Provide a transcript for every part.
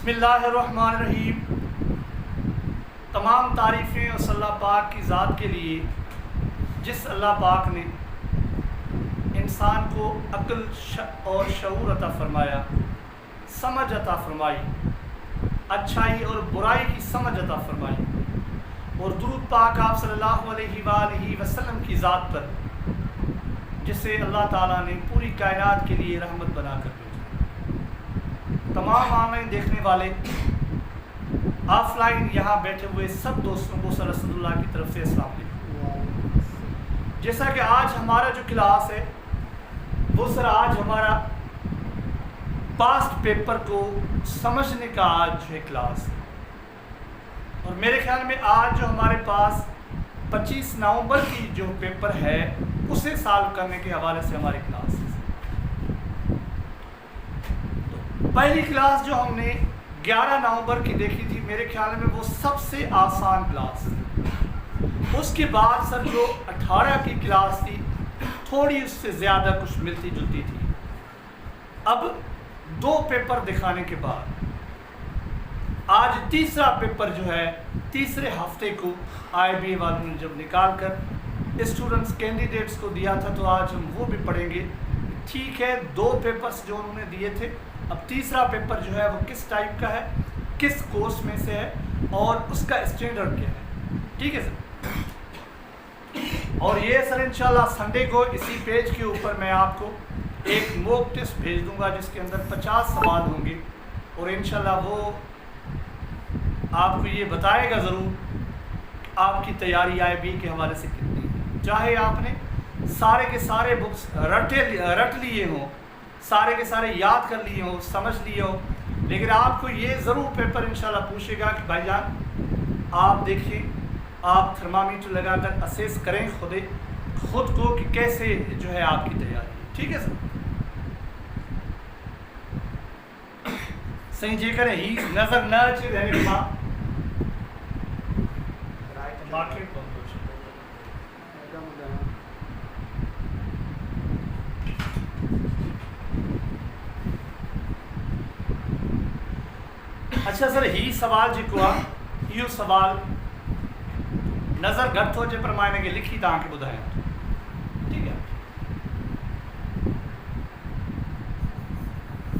बिस्मिल्लाहिर्रहमानिर्रहीम। तमाम तारीफ़ें उस अल्लाह पाक की ज़ात के लिए जिस अल्लाह पाक ने इंसान को अक्ल और शऊर अता फ़रमाया, समझ अता फ़रमाई, अच्छाई और बुराई की समझ अता फ़रमाई, और दुरूद पाक आप सल्लल्लाहु अलैहि वसल्लम की ज़ात पर जिसे अल्लाह ताला ने पूरी कायनात के लिए रहमत बना कर भेजा। तमाम ऑनलाइन देखने वाले, ऑफलाइन यहाँ बैठे हुए सब दोस्तों को सर रसूलुल्लाह की तरफ से अस्सलाम वालेकुम। जैसा कि आज हमारा जो क्लास है वो सर आज हमारा पास्ट पेपर को समझने का आज जो है क्लास है, और मेरे ख्याल में आज जो हमारे पास 25 नवंबर की जो पेपर है उसे सॉल्व करने के हवाले से हमारी क्लास है। तो पहली क्लास जो हमने 11 नवंबर की देखी थी, मेरे ख्याल में वो सबसे आसान क्लास थी। उसके बाद सर जो 18 की क्लास थी थोड़ी उससे ज़्यादा कुछ मिलती जुलती थी। अब 2 पेपर दिखाने के बाद आज तीसरा पेपर जो है तीसरे हफ्ते को IBA वालों ने जब निकाल कर स्टूडेंट्स कैंडिडेट्स को दिया था, तो आज हम वो भी पढ़ेंगे। ठीक है, 2 पेपर्स जो उन्होंने दिए थे, अब तीसरा पेपर जो है वो किस टाइप का है, किस कोर्स में से है और उसका स्टैंडर्ड क्या है। ठीक है सर, और ये सर इंशाल्लाह संडे को इसी पेज के ऊपर मैं आपको एक मॉक टेस्ट भेज दूंगा जिसके अंदर 50 सवाल होंगे, और इंशाल्लाह वो आपको ये बताएगा ज़रूर आपकी तैयारी IBA के हवाले से कितनी है। चाहे आपने सारे के सारे बुक्स रट लिए हों, सारे के सारे याद कर लिए हों, समझ लिए हो, लेकिन आपको ये ज़रूर पेपर इंशाल्लाह पूछेगा कि भाईजान आप देखिए, आप थर्मामीटर लगाकर असेस करें खुद को कि कैसे जो है आपकी तैयारी। ठीक है सर, सही जे करें ही नज़र न अचे रहने मां अच्छा सर, ही सवाल जेको आहे इहो सवाल नज़र घटि हुजे पर मां हिनखे लिखी तव्हांखे ॿुधायां। ठीक है,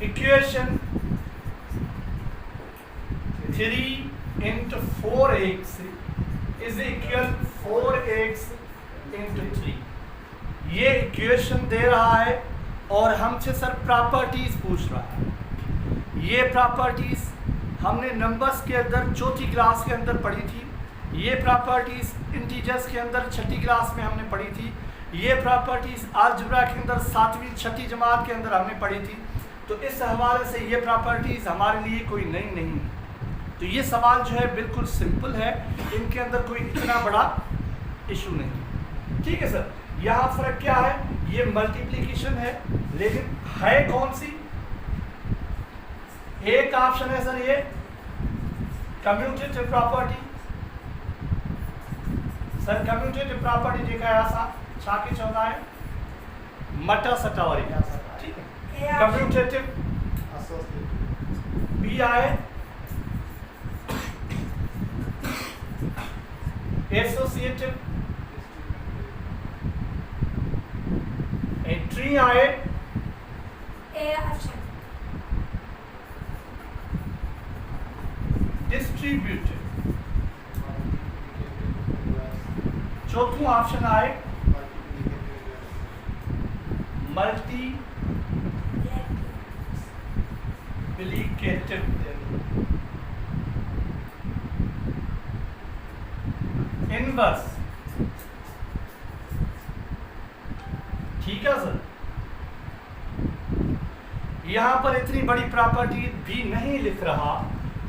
equation 3 into 4x is equal 4x into 3। ये इक्वेशन दे रहा है और हमसे सर प्रॉपर्टीज पूछ रहा है। ये प्रॉपर्टीज हमने नंबर्स के अंदर चौथी क्लास के अंदर पढ़ी थी, ये प्रॉपर्टीज इंटीजर्स के अंदर छठी क्लास में हमने पढ़ी थी, ये प्रॉपर्टीज अलजेब्रा के अंदर 7वीं छठी जमात के अंदर हमने पढ़ी थी। तो इस हवाले से ये प्रॉपर्टीज हमारे लिए कोई नई नहीं है। तो ये सवाल जो है बिल्कुल सिंपल है, इनके अंदर कोई इतना बड़ा इशू नहीं। ठीक है सर, यहाँ फर्क क्या है, ये मल्टीप्लिकेशन है लेकिन है कौन सी, एक ऑप्शन है सर ये commutative property. Sir commutative property जेका है असां छा के चवंदा आहियूं, मटा सटा वारी। ठीक है, कम्यूटेटिव बी आहे, एसोसिएटिव ऐं टी आहे डिस्ट्रीब्यूटिव। चौथों ऑप्शन आहे मल्टीप्लिकेटिव। इनवर्स। ठीक है सर, यहां पर इतनी बड़ी प्रॉपर्टी भी नहीं लिख रहा,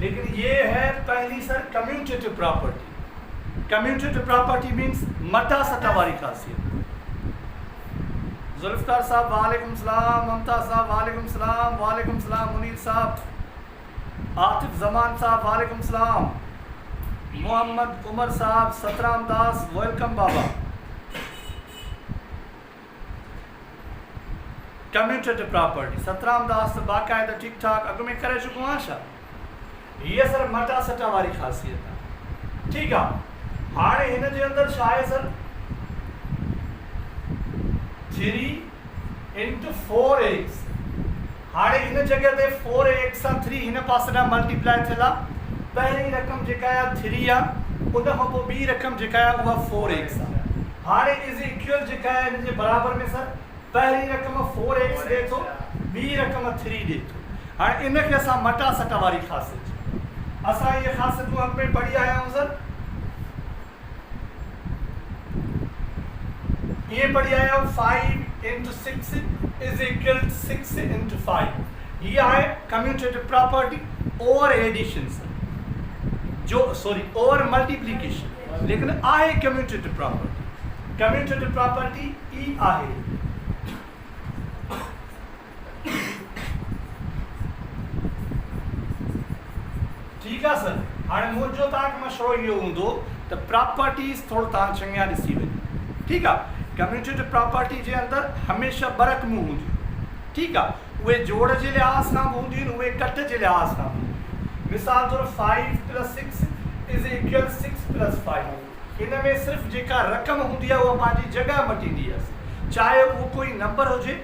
लेकिन ये है पहली sir commutative property. Commutative property means मटा सटा वाली खासियत। जुल्फकार साहब वालेकुम सलाम, ममता साहब वालेकुम सलाम, वालेकुम सलाम मुनीर साहब, आतिफ जमान साहब वालेकुम सलाम, मोहम्मद उमर साहब, सतराम दास वेलकम बाबा। कम्यूटेटिव प्रॉपर्टी सतराम दास बाक़ायदा ठीक ठाक अॻु में करे चुको आहियां छा? ये सर मटा सटा वारी ख़ासियत आहे। ठीक आहे, हाणे हिन जे अंदरि छा आहे सर 3 into 4x। हाणे हिन जगह ते 4x सां 3 हिन पासे ॾांहुं मल्टीप्लाई थियल आहे। पहिरीं रक़म जेका आहे 3 आहे, उन खां पोइ ॿी रक़म जेका आहे उहा 4x आहे। हाणे इज़ इक्वल जेका आहे हिन जे बराबर में सर पहिरीं रक़म 4x ॾिए थो, ॿी रक़म 3 ॾिए थो। हाणे इनखे असां मटा सटा वारी ख़ासियत, असां इहे ख़ासियतूं अॻु में पढ़ी आया आहियूं सर। ये पढ़ी आया 5 into 6 is equal to 6 into 5। ये है कम्यूटेटिव प्रॉपर्टी और एडिशन जो और मल्टीप्लिकेशन, लेकिन आहे कम्यूटेटिव प्रॉपर्टी। कम्यूटेटिव प्रॉपर्टी ई आहे। ठीक है सर। हाणे मुझो तव्हांखे मशवरो इहो हूंदो त प्रॉपर्टीज़ थोरो तव्हां चङिया ॾिसी वञो। ठीक है, कम्यूटेटिव प्रॉपर्टी जे अंदर हमेशा ॿ रक़मूं हूंदियूं। ठीक है, उहे जोड़ जे लिहाज़ सां बि हूंदियूं आहिनि, उहे कट जे लिहाज़ सां बि। मिसाल तौर 5 + 6 इज़ इक्वल 6 + 5। इन में सिर्फ़ जेका रक़म हूंदी आहे उहा पंहिंजी जॻह मटींदी आहे, चाहे उहो कोई नंबर हुजे,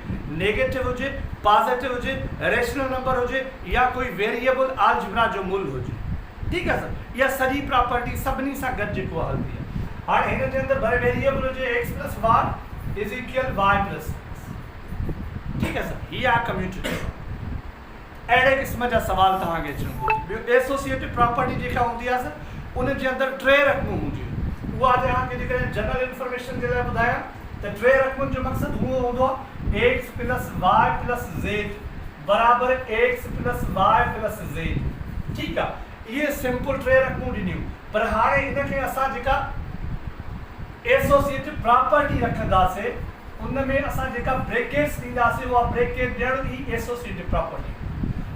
नेगेटिव हुजे, पॉजिटिव हुजे, रेशनल नंबर हुजे, या कोई वेरिएबल अलजेब्रा जो मूल हुजे। ठीक है सर, इहा सॼी प्रॉपर्टी सभिनी सां गॾु जेको हलंदी आहे। हाणे हिन जे अंदरि भले वेरिएबल हुजे x + y is equal y + x। ठीक है सर, हीअ आहे कम्यूटेटिव। अहिड़े क़िस्म जा सवाल तव्हांखे अचनि घुरिजनि। ॿियो एसोसिएटिव प्रॉपर्टी जेका हूंदी आहे सर, उन जे अंदरि 3 रक़मूं हूंदियूं आहिनि। उहा तव्हांखे जेकॾहिं जनरल इंफॉर्मेशन जे लाइ ॿुधायां त 3 रक़मुनि जो मक़सदु उहो हूंदो आहे x + y + z बराबर x + y + z। ठीक आहे, इहे सिंपल 3 रक़मूं ॾिनियूं। पर हाणे इनखे असां जेका एसोसिएटिव प्रॉपर्टी रखंदासीं, उन में असां जेका ब्रेकेट्स ॾींदासीं, उहा ब्रेकेट ॾियण ई एसोसिएटिव प्रॉपर्टी।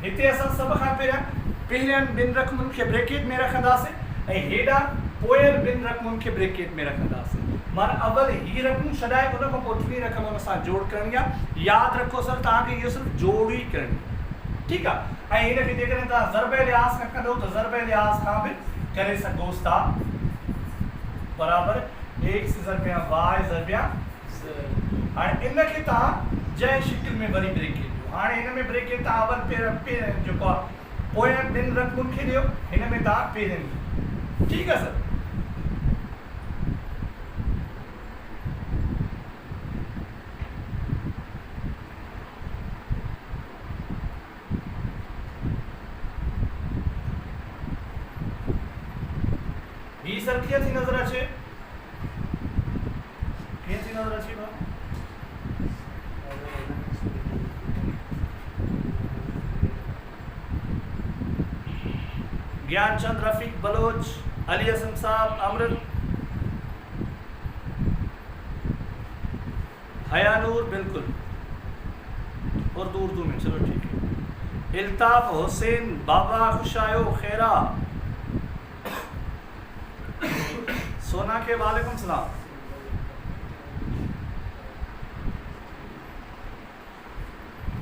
हिते असां सभ खां पहिरियनि 2 रक़मुनि खे ब्रेकेट में रखंदासीं ऐं हेॾां पोयनि 2 रक़मुनि खे ब्रेकेट में रखंदासीं। माना अवल ही रक़मूं छॾाए उन खां पोइ 3 रक़मुनि सां जोड़ करणी आहे। यादि रखो सर, तव्हांखे इहो सिर्फ़ु जोड़ ई करणी आहे। ठीक आहे, ऐं हिनखे जेकॾहिं तव्हां ज़रब लिहाज़ खां कंदो त ज़रब लिहाज़ खां बि करे सघोसि था। बराबर x ज़रबिया y ज़रबिया z। हाणे इनखे तव्हां जंहिं शिकिल में वरी ब्रेकेट ॾियो। हाणे हिन में ब्रेकेट तव्हां अवल पहिरियों जेको आहे पोयनि 2 रक़मुनि खे ॾियो, हिन में तव्हां पहिरियों। ठीक है सर। ही सर कीअं थी नज़र अचे? कीअं थी नज़र अचे भाउ? ज्ञानचंद, रफीक बलोच, अली हसन साहब, अमृत, हयानूर, बिल्कुल उर्दू में। चलो ठीक है। इल्ताफ हुसैन, बाबा खुशायो खैरा, सोना के वालेकुम सलाम।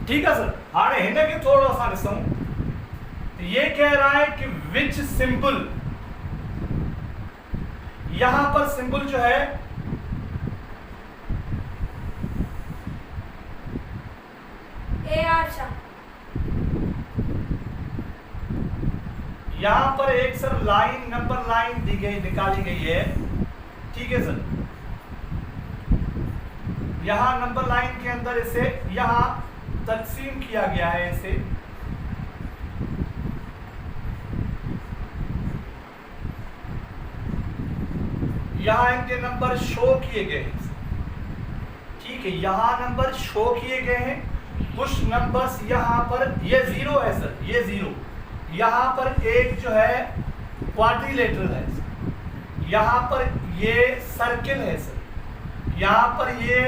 ठीक है सर। हाणे हिन खे थोड़ो असां ॾिसूं। ये कह रहा है कि विच सिंबल, यहां पर सिंबल जो है यहां पर एक सर लाइन, नंबर लाइन दी गई, निकाली गई है। ठीक है सर, यहां नंबर लाइन के अंदर इसे यहां तकसीम किया गया है। इसे यहां इनके नंबर शो किए गए हैं। ठीक है, यहां नंबर शो किए गए हैं। कुछ नंबर्स यहां पर, ये 0 है सर, ये 0। यहां पर एक जो है क्वाड्रिलेटरल है, यहां पर ये सर्किल है सर, यहां पर ये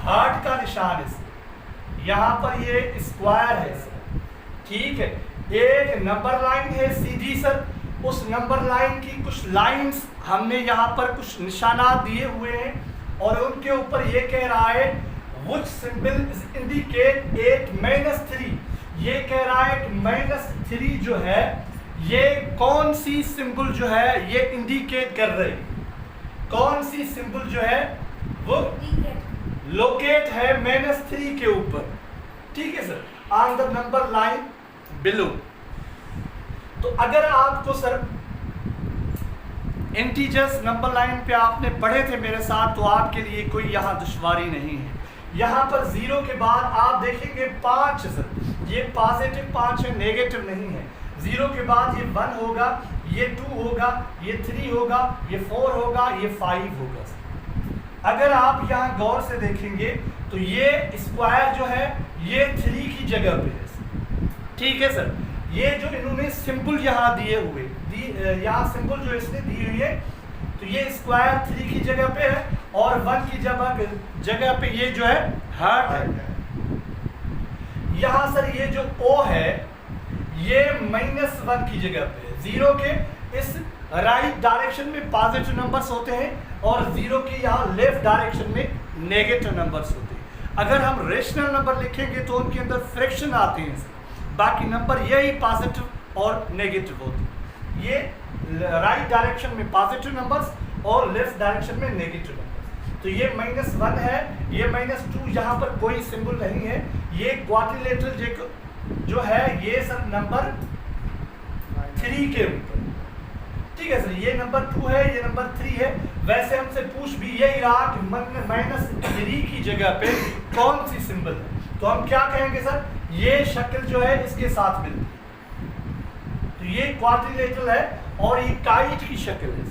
हार्ट का निशान है सर, यहां पर ये स्क्वायर है सर। ठीक है, एक नंबर लाइन है सीधी सर, उस नंबर लाइन की कुछ लाइंस हमने यहाँ पर कुछ निशानात दिए हुए हैं और उनके ऊपर ये कह रहा है which symbol is indicate 8 - 3। ये कह रहा है कि -3 जो है ये कौन सी सिंबल जो है ये इंडिकेट कर रही है, कौन सी सिंबल जो है वो लोकेट है -3 के ऊपर, ठीक है sir, on the number line below. तो अगर आपको सर इंटीजर्स नंबर लाइन पे आपने पढ़े थे मेरे साथ, तो आपके लिए कोई यहाँ दुश्वारी नहीं है। यहाँ पर 0 के बाद आप देखेंगे 5 सर, ये पॉजिटिव 5 है, नेगेटिव नहीं है। 0 के बाद ये 1 होगा, ये 2 होगा, ये 3 होगा, ये 4 होगा, ये 5 होगा सर। अगर आप यहाँ गौर से देखेंगे तो ये स्क्वायर जो है ये 3 की जगह पे है, ठीक है सर। ये जो इन्होंने सिंबल यहाँ दिए हुए यहाँ सिंबल जो इसने दी हुई है, तो ये स्क्वायर 3 की जगह पे है और 1 की जगह पे ये जो है हार्ट है। यहाँ सर ये जो O है ये -1 की जगह पे है। 0 के इस राइट डायरेक्शन में पॉजिटिव नंबर्स होते हैं और 0 के यहाँ लेफ्ट डायरेक्शन में नेगेटिव नंबर्स होते हैं। अगर हम रेशनल नंबर लिखेंगे तो उनके अंदर फ्रैक्शन आते हैं सर, बाकी नंबर यही पॉजिटिव और नेगेटिव होते हैं। ये राइट डायरेक्शन में पॉजिटिव नंबर्स और लेफ्ट डायरेक्शन में नेगेटिव नंबर्स। तो ये -1 है, ये -2, यहाँ पर कोई सिंबल नहीं है। ये क्वाड्रिलेटरल जो है ये सर नंबर 3 के ऊपर, ठीक है सर। ये नंबर 2 है, ये नंबर 3 है। वैसे हमसे पूछ भी यही रहा कि -3 की जगह पे कौन सी सिंबल है, तो हम क्या कहेंगे सर, ये शक्ल जो है इसके साथ मिलती है। तो ये क्वाड्रिलेटरल है और ये काइट की शक्ल है।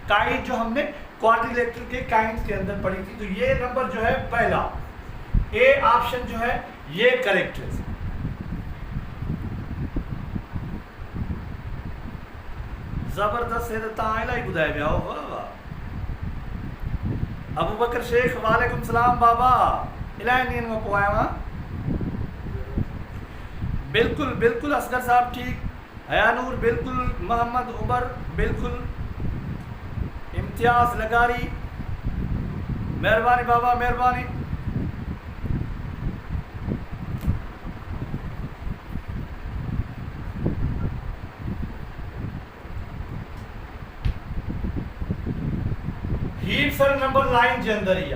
काइट जो हमने क्वाड्रिलेटरल के काइट के अंदर पढ़ी थी। तो ये नंबर जो है पहला ए ऑप्शन जो है ये करेक्ट है। जबरदस्त है, ताला ही बुधाए बिया हो वाह। अबू बकर शेख वालेकुम सलाम बाबा, इलाइन में पोया बिल्कुल बिल्कुल, असगर साहब ठीक, हयानूर बिल्कुल, मोहम्मद उमर बिल्कुल, इम्तियाज लगारी, मेहरबानी बाबा मेहरबानी। हीप सर नंबर लाइन के अंदर ही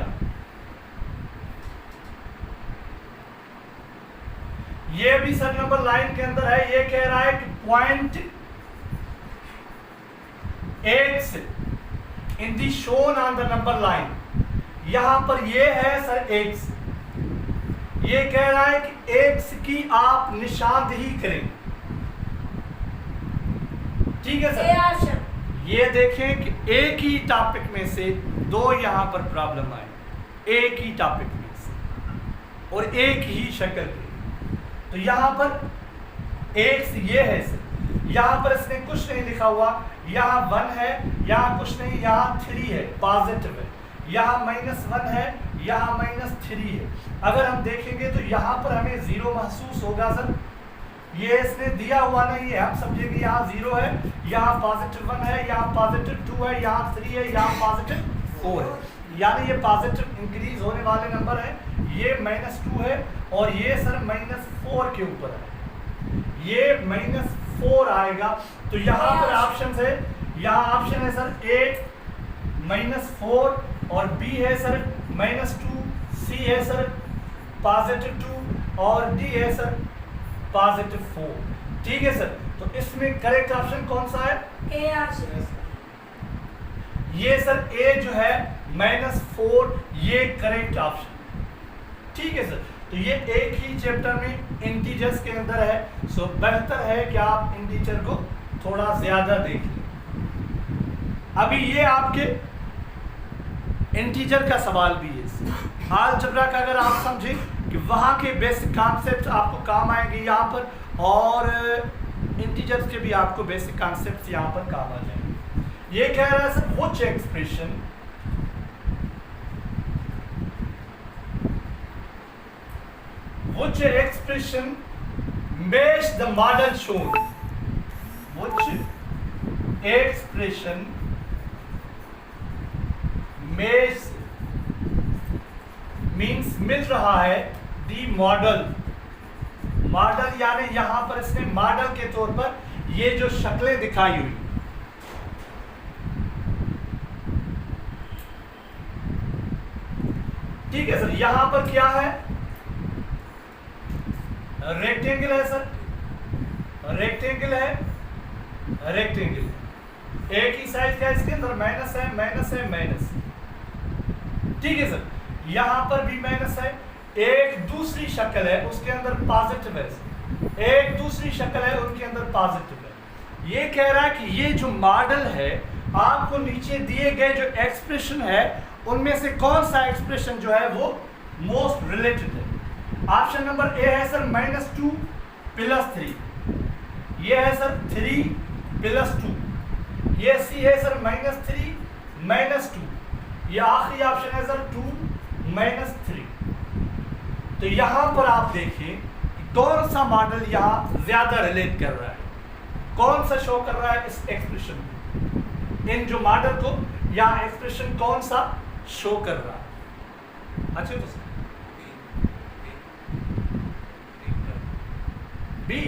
ये भी सर नंबर लाइन के अंदर है। ये कह रहा है कि point X in the shown on the number line, यहां पर ये है सर X। ये कह रहा है कि X की आप निशानदेही करें, ठीक है सर। ये देखें कि एक ही टॉपिक में से दो यहां पर प्रॉब्लम आए, एक ही टॉपिक में से और एक ही शक्ल के। तो यहाँ पर X ये है सर, यहाँ पर इसने कुछ नहीं लिखा हुआ, यहाँ 1 है, यहाँ कुछ नहीं, यहाँ 3 है, पॉजिटिव है, यहाँ -1 है, यहाँ -3 है। अगर हम देखेंगे तो यहाँ पर हमें 0 महसूस होगा सर। ये इसने दिया हुआ नहीं है, हम समझेंगे यहाँ 0 है, यहाँ +1 है, यहाँ +2 है, यहाँ 3 है, यहाँ +4 है, यानी ये पॉजिटिव इंक्रीज होने वाले नंबर है। ये -2 है और ये सर -4 के ऊपर है, ये -4 आएगा। तो यहाँ पर ऑप्शन है, यहाँ ऑप्शन है सर A -4 और B है सर -2, C है सर +2 और D है सर +4, ठीक है सर। तो इसमें करेक्ट ऑप्शन कौन सा है? A option. ये सर A जो है -4, ये करेक्ट ऑप्शन, ठीक है सर। तो ये एक ही चैप्टर में इंटीजर्स के अंदर है, सो बेहतर है कि आप इंटीजर को थोड़ा ज्यादा देख लें। अभी ये आपके इंटीजर का सवाल भी है। अलजेब्रा का अगर आप समझें कि वहाँ के बेसिक कॉन्सेप्ट आपको काम आएंगे यहाँ पर, और इंटीजर्स के भी आपको बेसिक कॉन्सेप्ट यहाँ पर काम आ जाएंगे। ये कह रहा है sir which expression which expression match the model shown, which expression match means मिल रहा है the model, मॉडल यानी यहाँ पर इसने मॉडल के तौर पर ये जो शक्लें दिखाई हुई, ठीक है सर। यहां पर क्या है, रेक्टेंगल है सर, रेक्टेंगल है, रेक्टेंगल एक ही साइज का, इसके अंदर माइनस है, माइनस है, माइनस, ठीक है सर। यहां पर भी माइनस है। एक दूसरी शक्ल है, उसके अंदर पॉजिटिव है, एक दूसरी शक्ल है, उनके अंदर पॉजिटिव है। ये कह रहा है कि ये जो मॉडल है, आपको नीचे दिए गए जो एक्सप्रेशन है उनमें से कौन सा एक्सप्रेशन जो है वो मोस्ट रिलेटेड है। ऑप्शन नंबर ए है सर -2 + 3, ये है सर 3 + 2, ये सी है सर -3 - 2, ये आखिरी ऑप्शन है सर 2 - 3। तो यहां पर आप देखिए कौन सा मॉडल यहां ज्यादा रिलेट कर रहा है, कौन सा शो कर रहा है इस एक्सप्रेशन को, इन जो मॉडल को या एक्सप्रेशन कौन सा शो कर रहा है। अच्छा तो बी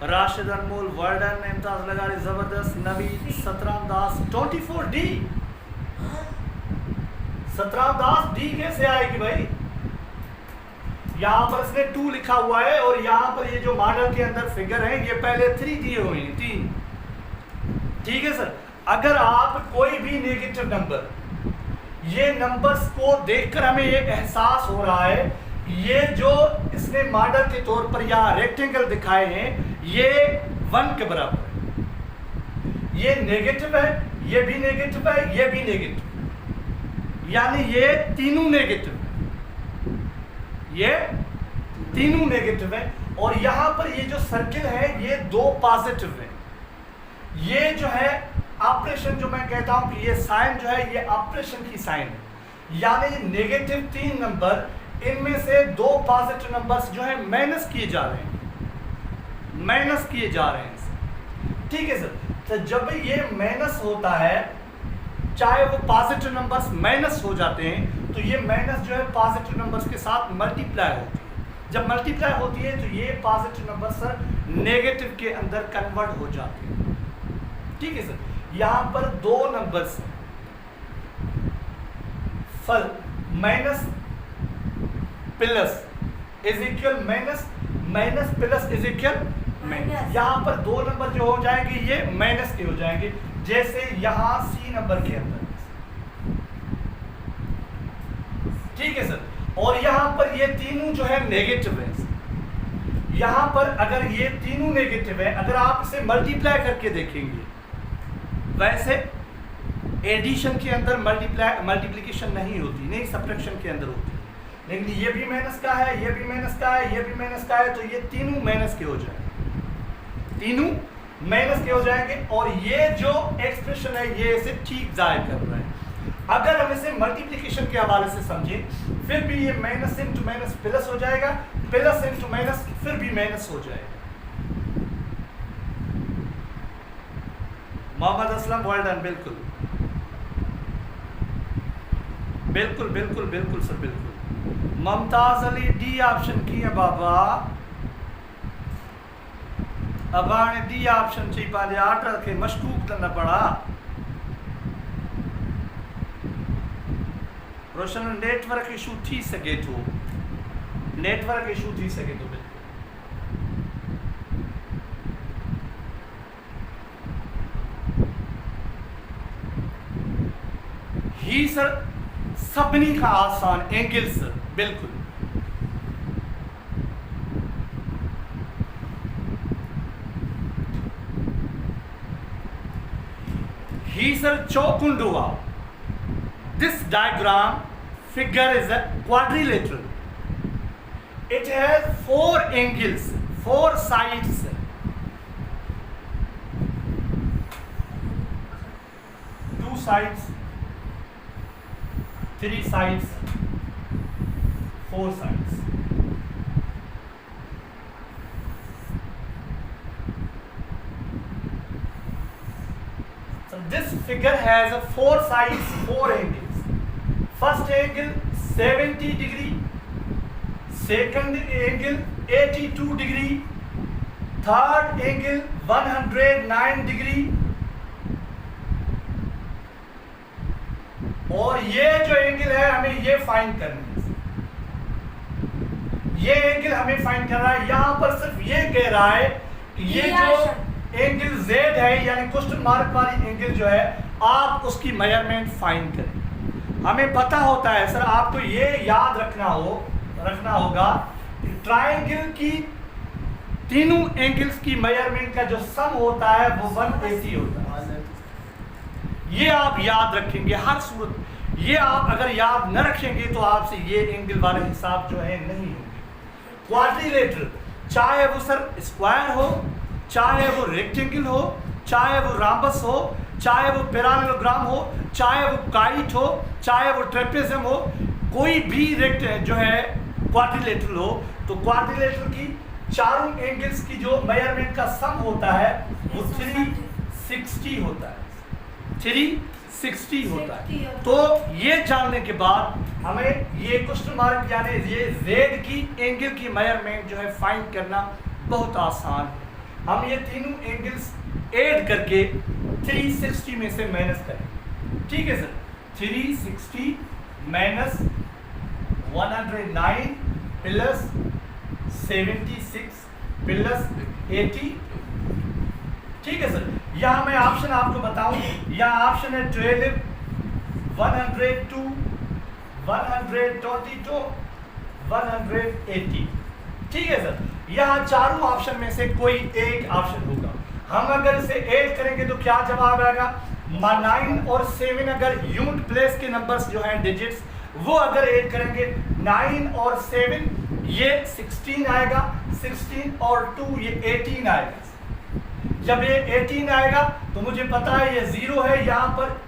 राशिद, अनमोल, वर्डन, इम्ताज लगारी, जबरदस्त, नवीद, सतराम दास, 24 डी। सतराम दास डी कैसे आएगी भाई? यहां पर इसने 2 लिखा हुआ है और यहां पर ये जो मॉडल के अंदर फिगर है ये पहले 3 दिए हुए हैं, 3, ठीक है सर। अगर आप कोई भी नेगेटिव नंबर, ये नंबर्स को देखकर हमें ये एहसास हो रहा है ये जो इसने मॉडल के तौर पर यहाँ रेक्टेंगल दिखाए हैं ये 1 के बराबर है, ये नेगेटिव है, ये भी नेगेटिव है, ये भी नेगेटिव, यानी ये तीनों नेगेटिव है, ये तीनों नेगेटिव है। और यहां पर ये जो सर्किल है ये 2 पॉजिटिव है। ये जो है ऑपरेशन जो मैं कहता हूं कि ये साइन जो है ये ऑपरेशन की साइन है, यानी नेगेटिव 3 नंबर, इनमें से 2 पॉजिटिव नंबर्स जो है माइनस किए जा रहे हैं, माइनस किए जा रहे हैं, ठीक है सर। तो जब ये माइनस होता है, चाहे वो पॉजिटिव नंबर्स माइनस हो जाते हैं, तो ये माइनस जो है पॉजिटिव नंबर्स के साथ मल्टीप्लाई होती है। जब मल्टीप्लाई होती है तो ये पॉजिटिव नंबर सर नेगेटिव के अंदर कन्वर्ट हो जाते हैं, ठीक है सर। यहां पर 2 नंबर्स फल minus plus is equal minus, minus plus is equal minus. यहां पर 2 नंबर जो हो जाएंगे ये माइनस के हो जाएंगे, जैसे यहां सी नंबर के अंदर, ठीक है सर। और यहां पर ये तीनों जो है नेगेटिव है। यहां पर अगर ये तीनों नेगेटिव है, अगर आप इसे मल्टीप्लाई करके देखेंगे, वैसे एडिशन के अंदर मल्टीप्लिकेशन नहीं होती, नहीं सब्ट्रैक्शन के अंदर होती, लेकिन ये भी माइनस का है, ये भी माइनस का है, ये भी माइनस का है, तो ये तीनों माइनस के हो जाएंगे, तीनों माइनस के हो जाएंगे। और ये जो एक्सप्रेशन है ये इसे ठीक जाहिर कर रहा है। अगर हम इसे मल्टीप्लिकेशन के हवाले से समझें, फिर भी ये माइनस इंटू माइनस प्लस हो जाएगा, प्लस इंटू माइनस फिर भी माइनस हो जाएगा। मोहम्मद असलम, वेल डन, बिल्कुल बिल्कुल बिल्कुल बिल्कुल सर, बिल्कुल। मुमताज अली डी ऑप्शन की है बाबा, अब डी ऑप्शन चाहिए पाले 8 के मशकूक करना पड़ा। रोशन नेटवर्क इशू थी सके तो, नेटवर्क इशू थी सके तो बिल्कुल। ही सर सबनी का आसान एंगल सर, बिल्कुल ही sir चौकुंडुआ। This diagram figure is a quadrilateral. It has 4 angles, 4 sides. 2 sides, 3 sides, 4 sides. So this figure has a 4 sides, 4 angles. First angle 70 degree, second angle 82 degree, third angle 109 degree, और ये जो angle है हमें ये find करना है। ये angle हमें फाइंड करना है। यहां पर सिर्फ ये कह रहा है कि ये जो एंगल Z है यानी क्वेश्चन मार्क वाली एंगल जो है आप उसकी मेजरमेंट फाइंड करें। हमें पता होता है सर, आपको ये याद रखना होगा कि ट्रायंगल की तीनों एंगल्स की मेजरमेंट का जो सम होता है वो 180 होता है। ये आप याद रखेंगे हर सूरत। ये आप अगर याद न रखेंगे तो आपसे ये एंगल वाले हिसाब जो है नहीं होंगे। क्वाड्रिलेटरल, चाहे वो सर स्क्वायर हो, चाहे वो रेक्टेंगल हो, चाहे वो राम्बस हो, चाहे वो पैरालेलोग्राम हो, चाहे वो काइट हो, चाहे वो ट्रेपेजियम हो, कोई भी जो है क्वाड्रिलेटरल हो, तो क्वाड्रिलेटरल की चारों एंगल्स की जो मेजरमेंट का सम होता है वो 360 होता है। 360 होता है। तो ये जानने के बाद हमें ये क्वेश्चन मार्क यानी ये Z की एंगल की मेजरमेंट जो है फाइंड करना बहुत आसान है। हम ये तीनों एंगल्स ऐड करके 360 में से माइनस करें। ठीक है सर, 360 माइनस 109 प्लस 76 प्लस 80। ठीक है सर, यहाँ मैं ऑप्शन आपको बताऊं। यहाँ ऑप्शन है 12, 102, 122, 180। ठीक है सर, यहाँ चारों ऑप्शन में से कोई एक ऑप्शन होगा। हम अगर इसे ऐड करेंगे तो क्या जवाब आएगा? 9 और 7 अगर यूनिट प्लेस के नंबर्स जो हैं डिजिट्स वो अगर ऐड करेंगे 9 और 7 ये 16 आएगा, 16 और 2 ये 18 आएगा। जब ये 18 आएगा तो मुझे पता है ये 0 है, यहाँ पर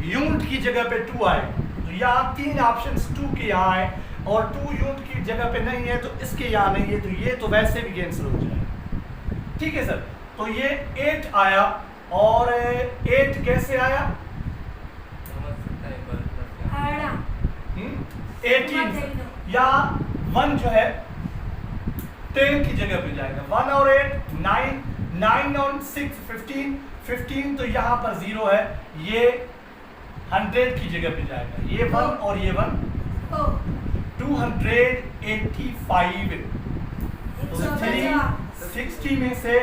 यूनिट की जगह पे 2 आएगा। तो यहाँ 3 ऑप्शंस 2 के यहाँ है और 2 यूनिट की जगह पे नहीं है तो इसके यहाँ नहीं है, तो ये तो वैसे भी कैंसिल हो जाएगा। ठीक है सर, तो ये 8 आया और 8 कैसे आया? 18 या 1 जो है 10 की जगह पे जाएगा। 1 और 8 9, 9 और 6 15, 15 तो यहाँ पर 0 है, ये 100 की जगह पे जाएगा। ये 1 और ये 1 285। तो 360 में से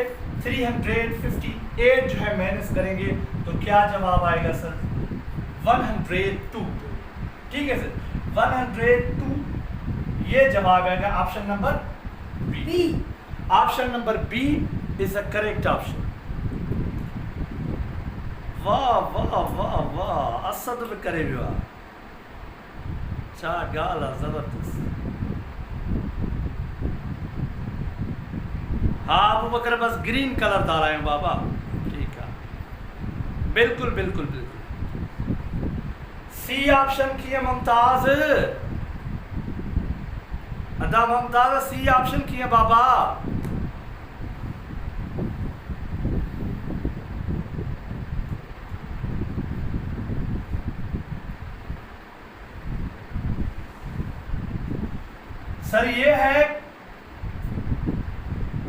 358 जो है माइनस करेंगे तो क्या जवाब आएगा सर? 102। ठीक है सर, 102 ये जवाब आएगा option number B. Option number B is a correct option. वाह वाह वाह वाह, असद में करे वाह, चा गाला जबरदस्त। हाँ अबू बकर बस ग्रीन कलर डाला है बाबा। ठीक है, बिल्कुल बिल्कुल बिल्कुल। सी ऑप्शन की है मुमताज, अदा मुमताज सी ऑप्शन की है बाबा। सर ये है,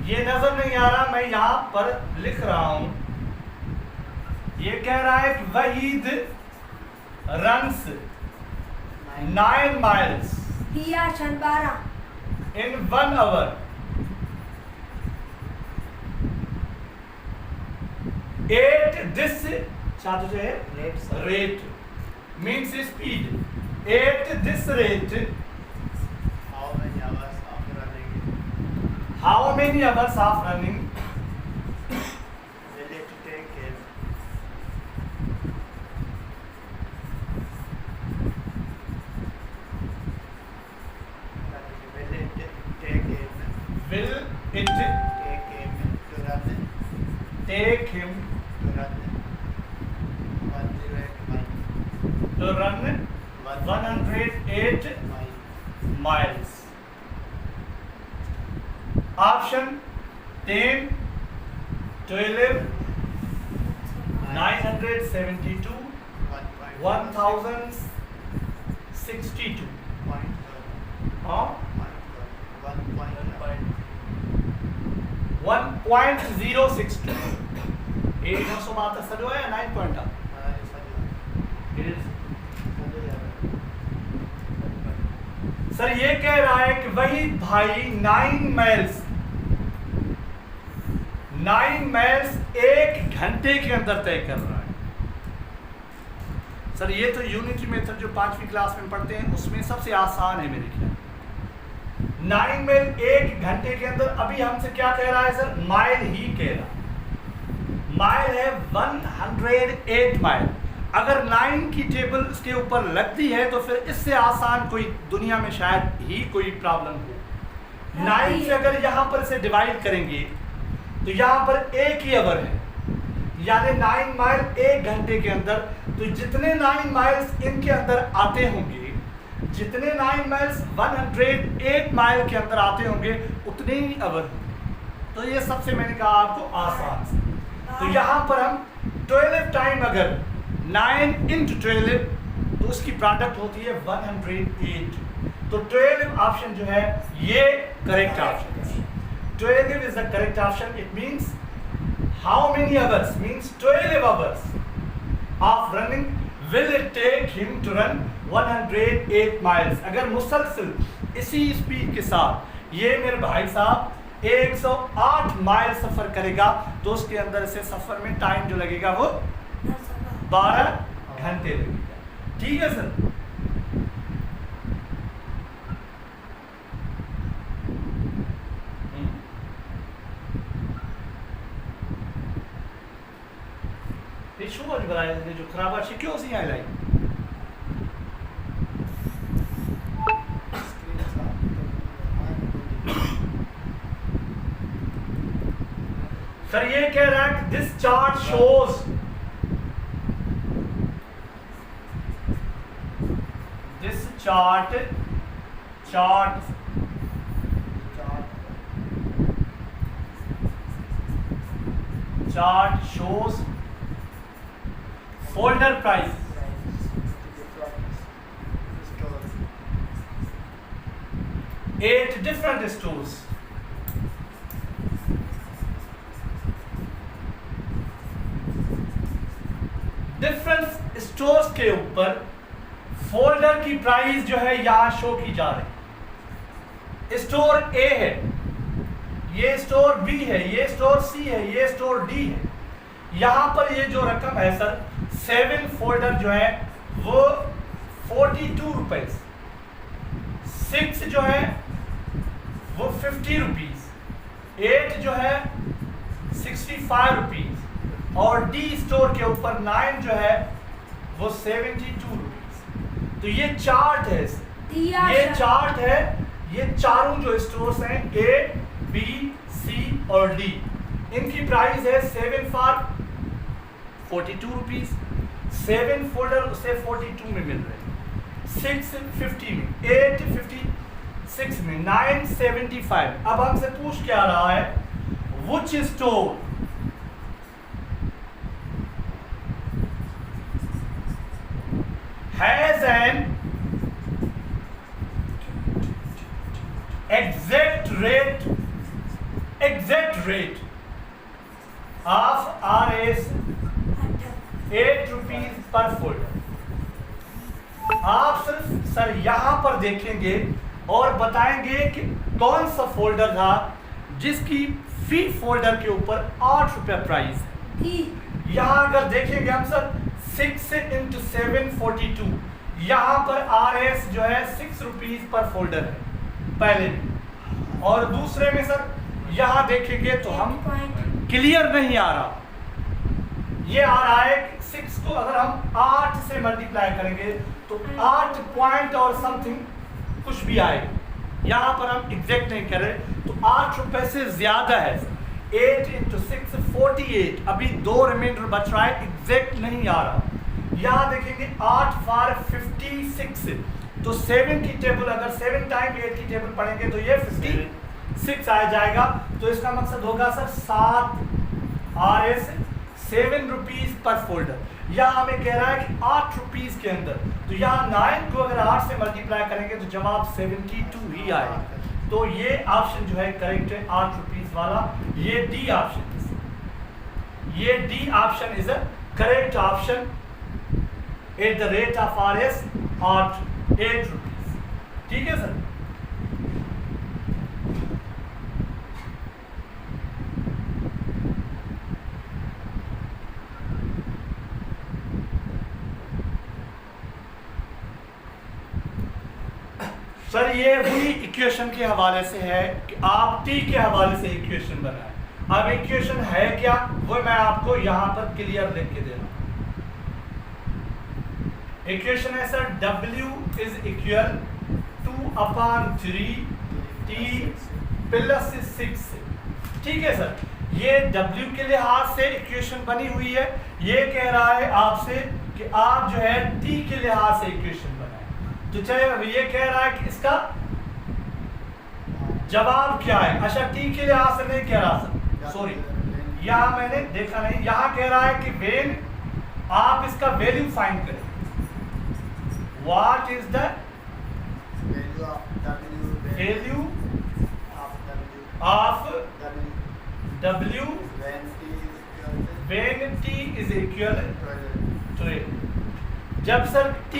ये नजर नहीं आ रहा, मैं यहां पर लिख रहा हूं। ये कह रहा है कि Waheed runs 9 miles in 1 hour. 8 this rate means speed. 8 this rate. How many hours of running? Will it take him? Will it take him? Will it Take him to run? take him To run? 108 miles. to run 108 Mile. miles. Option 10, 12, 972, 1062. हाँ 1.062. 900 बात सॼो आहे या 9 point आहे? Sir ये कह रहा है कि वही भाई 9 माइल्स 1 घंटे के अंदर तय कर रहा है। सर ये तो यूनिटी मेथड जो 5वीं क्लास में पढ़ते हैं उसमें सबसे आसान है मेरे ख्याल। 9 माइल 1 घंटे के अंदर। अभी हमसे क्या कह रहा है सर? माइल ही कह रहा है। माइल है 108 माइल। अगर 9 की टेबल उसके ऊपर लगती है तो फिर इससे आसान कोई दुनिया में शायद ही कोई प्रॉब्लम हो। 9 से अगर यहाँ पर से डिवाइड करेंगे तो यहाँ पर 1 ही आवर है, यानी 9 माइल 1 घंटे के अंदर। तो जितने 9 माइल्स इनके अंदर आते होंगे, जितने 9 माइल्स 108 माइल के अंदर आते होंगे उतने ही आवर होंगे। तो ये सबसे मैंने कहा आपको आसान से। तो यहाँ पर हम 12 टाइम अगर 9 into 12 तो उसकी प्रोडक्ट होती है 108। तो 12 ऑप्शन जो है ये करेक्ट ऑप्शन है। 12 is the correct option. It means how many hours? Means 12 hours of running will it take him to run 108 miles. अगर मुसलसल इसी स्पीड के साथ ये मेरे भाई साहब 108 माइल सफर करेगा तो उसके अंदर से सफर में टाइम जो लगेगा वो 12 घंटे लगेगा। ठीक है सर? શું જ ભરાય જો ખરાબ શીખ્યો છે હાઈલાઈટ सर ये कह रहा है this chart shows this chart shows folder price eight different stores. Different stores के ऊपर फोल्डर की प्राइस जो है यहां शो की जा रही। स्टोर ए है, ये स्टोर बी है, ये स्टोर सी है, ये स्टोर डी है। यहां पर ये जो रकम है सर 7 फोल्डर जो है वो 42 रुपीज, 6 जो है वो 50 रुपीज, 8 जो है 65 रुपीज और डी स्टोर के ऊपर 9 जो है वो 72 रुपीज। तो ये चार्ट है, ये चार्ट है, ये चारों जो स्टोर्स हैं ए बी सी और डी, इनकी प्राइस है 7 फॉर 42 रुपीज, 7 फोल्डर उसे 42 में मिल रहे हैं, 6 50 में, 8 56 में, 9 75। अब हमसे पूछ क्या रहा है which store has an exact rate of Rs 8 rupees per folder. आप सिर्फ सर यहां पर देखेंगे और बताएंगे कि कौन सा फोल्डर था जिसकी फी फोल्डर के ऊपर 8 रुपया प्राइस है। यहां अगर देखेंगे हम सर 6 into 7 42, यहाँ पर RS जो है 6 रुपीज पर फोल्डर है पहले भी, और दूसरे में सर यहाँ देखेंगे तो हम क्लियर नहीं आ रहा, ये आ रहा है 6 को अगर हम 8 से मल्टीप्लाई करेंगे तो 8 पॉइंट और समथिंग कुछ भी आएगा। यहाँ पर हम एग्जैक्ट नहीं कर रहे तो 8 रुपए से ज्यादा है। 8 into 6 48, अभी 2 रिमाइंडर बच रहा है, एग्जैक्ट नहीं आ रहा। यहाँ देखेंगे 8 फॉर 56, तो 7 की टेबल अगर 7 टाइम 8 की टेबल पढ़ेंगे तो ये 56 आ जाएगा। तो इसका मकसद होगा sir 7 RS 7 rupees per folder. यहाँ हमें कह रहा है कि 8 रुपीज के अंदर, तो यहाँ 9 को अगर 8 से मल्टीप्लाई करेंगे तो जवाब 72 ही आएगा। तो ये ऑप्शन जो है करेक्ट है 8 रुपीज वाला, ये डी ऑप्शन, ये D option is a correct option. At the rate of RS 8 rupees. ठीक है सर। सर ये वही इक्वेशन के हवाले से है कि आप टी के हवाले से इक्वेशन बनाएं। अब इक्वेशन है क्या वो मैं आपको यहां पर क्लियर लिख के दे रहा हूं। इक्वेशन है sir W is equal 2/3 T plus 6। ठीक है सर, ये W के लिहाज से इक्वेशन बनी हुई है। ये कह रहा है आपसे कि आप जो है T के लिहाज से इक्वेशन बनाएं। तो चाहे ये कह रहा है कि इसका जवाब क्या है। अच्छा, T के लिहाज से नहीं कह रहा सर, सॉरी, यहाँ मैंने देखा नहीं। यहाँ कह रहा है कि वेन आप इसका वैल्यू फाइंड करें। What is the value of W when T is equal 12। जब सर T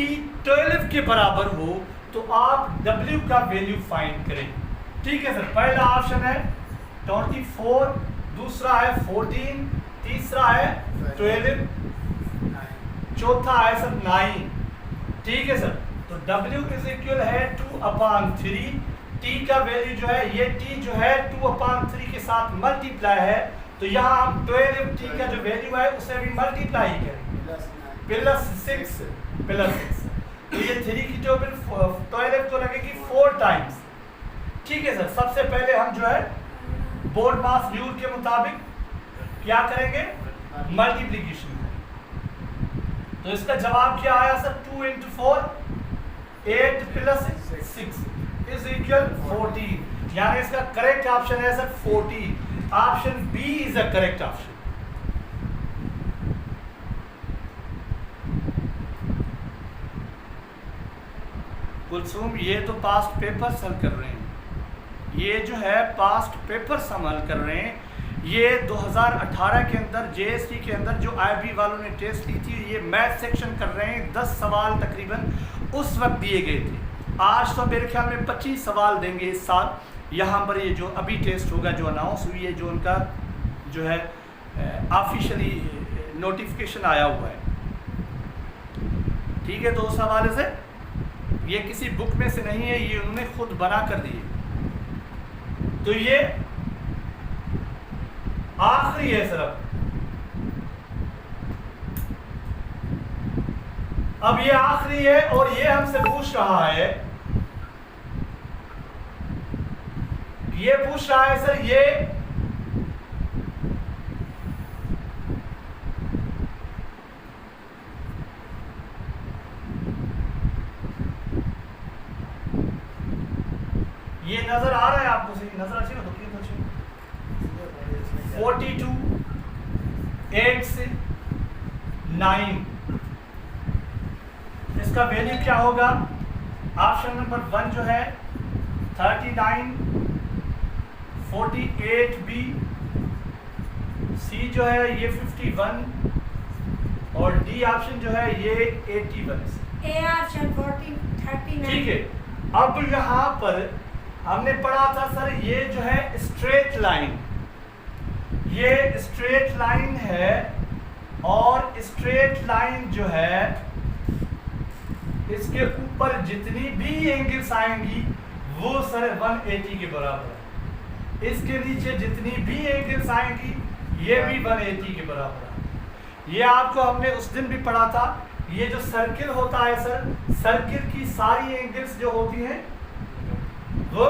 12 के बराबर हो तो आप W का वैल्यू फाइंड करें। ठीक है सर, पहला ऑप्शन है 24, दूसरा है 14, तीसरा है 12, चौथा है सर 9। ठीक है सर, तो W इज इक्वल है 2/3। T का वैल्यू जो है, ये T जो है 2/3 के साथ मल्टीप्लाई है, तो यहाँ हम 12 T का जो वैल्यू है उसे भी मल्टीप्लाई करेंगे प्लस 6। तो ये 3 की टेबल 12 तो लगेगी 4 टाइम्स। ठीक है सर, सबसे पहले हम जो है बोर्ड मास रूल के मुताबिक क्या करेंगे, मल्टीप्लिकेशन करेंगे। तो इसका जवाब क्या आया सर, 2 × 4 8 प्लस 6 इज इक्वल 14। यानी इसका करेक्ट ऑप्शन है sir 14। Option B is a correct option. Kulsum, ये तो पास्ट पेपर हल कर रहे हैं, ये जो है पास्ट पेपर हम हल कर रहे हैं। ये 2018 के अंदर JST के अंदर जो IB वालों ने टेस्ट ली थी, ये मैथ सेक्शन कर रहे हैं। 10 सवाल तकरीबन उस वक्त दिए गए थे। आज तो मेरे ख्याल में 25 सवाल देंगे इस साल। यहाँ पर ये जो अभी टेस्ट होगा, जो अनाउंस हुई है, जो उनका जो है ऑफिशियली नोटिफिकेशन आया हुआ है। ठीक है, तो उस हवाले से ये किसी बुक में से नहीं है, ये उन्होंने खुद बना कर दिए। तो ये आखिरी है सर। अब ये आखिरी है और ये हमसे पूछ रहा है, ये पूछ रहा है सर, ये नजर आ रहा है आपको? सही नजर अच्छी ना, तो 42 8 से 9, इसका वैल्यू क्या होगा? ऑप्शन नंबर 1 जो है 39, 48 बी, सी जो है ये 51 और डी ऑप्शन जो है ये 81। A option 39। ठीक है, अब यहाँ पर हमने पढ़ा था सर, ये जो है स्ट्रेट लाइन, ये स्ट्रेट लाइन है और स्ट्रेट लाइन जो है इसके ऊपर जितनी भी एंगल्स आएंगी वो सर 180 के बराबर है। इसके नीचे जितनी भी एंगल्स आएंगी ये भी 180 के बराबर है। ये आपको हमने उस दिन भी पढ़ा था। ये जो सर्किल होता है सर, सर्किल की सारी एंगल्स जो होती हैं वो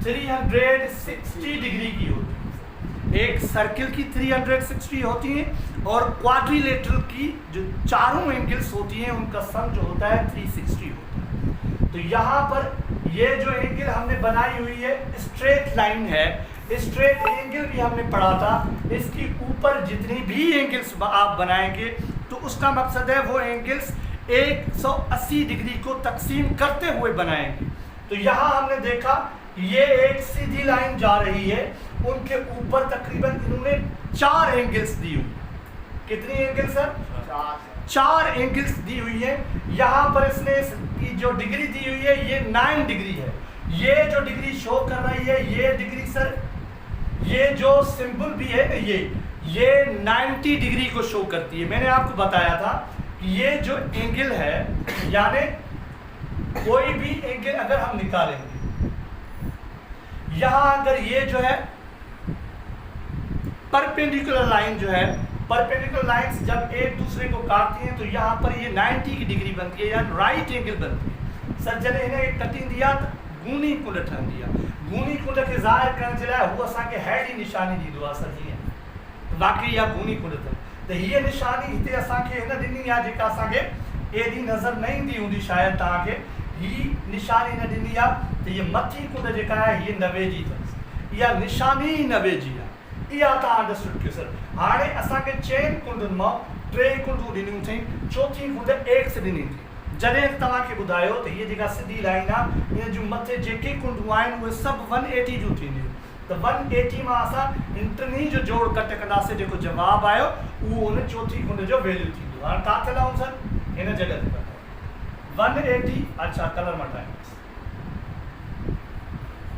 360 डिग्री की होती है। एक सर्किल की 360 होती हैं और क्वाड्रिलेटरल की जो चारों एंगल्स होती हैं उनका सम जो होता है 360 होता है। तो यहाँ पर ये जो एंगल हमने बनाई हुई है स्ट्रेट लाइन है, स्ट्रेट एंगल भी हमने पढ़ा था। इसके ऊपर जितनी भी एंगल्स आप बनाएंगे तो उसका मकसद है वो एंगल्स 180 डिग्री को तकसीम करते हुए बनाएंगे। तो यहाँ हमने देखा ये एक सीधी लाइन जा रही है, उनके ऊपर तकरीबन इन्होंने 4 एंगल्स दी हुई। कितनी एंगल्स सर? 4 एंगल्स दी हुई है। यहाँ पर इसने इसकी जो डिग्री दी हुई है ये 9 डिग्री है। ये जो डिग्री शो कर रही है ये डिग्री सर, ये जो सिंबल भी है ना ये 90 डिग्री को शो करती है। मैंने आपको बताया था कि ये जो एंगल है यानी कोई भी एंगल अगर हम निकालेंगे, यहाँ अगर ये जो है परपेंडिकुलर लाइन जो है, परपेंडिकुलर लाइंस जब एक दूसरे को काटती हैं तो यहाँ पर ये 90 की डिग्री बनती है यानी राइट एंगल बनती है। सर जने इन्हें एक कटिंग दिया गूनी कुंड ठहन दिया, गूनी कुंड के ज़ाहिर करण जे लाइ हू असांखे हैडी निशानी ॾींदो आहे सर जीअं बाक़ी इहा गूनी कुंड अथनि। त हीअ निशानी हिते असांखे हिन ॾिनी आहे जेका असांखे एॾी नज़र न ईंदी हूंदी शायदि तव्हांखे। ही निशानी न ॾिनी आहे त हीअ मथी कुंड जेका आहे हीअ 90 जी अथसि, इहा निशानी 90 जी आहे। इहा तव्हां अंडरस्टूड कयो सर। हाणे असांखे 4 कुंडुनि मां 3 कुंडूं ॾिनियूं अथई, चौथी कुंड एक्स ॾिनी अथई। जॾहिं तव्हांखे ॿुधायो त हीअ जेका सिधी लाइन आहे इन जूं मथे जेके कुंडूं आहिनि उहे सभु 180 जूं थींदियूं। त 180 मां असां इन टिनी जो जोड़ कट कंदासीं, जेको जवाबु आयो उहो उन चौथी कुंड जो वैल्यू थींदो। हाणे किथे लाऊं सर? हिन जॻह ते 180, अच्छा कलर मटाईंदासीं।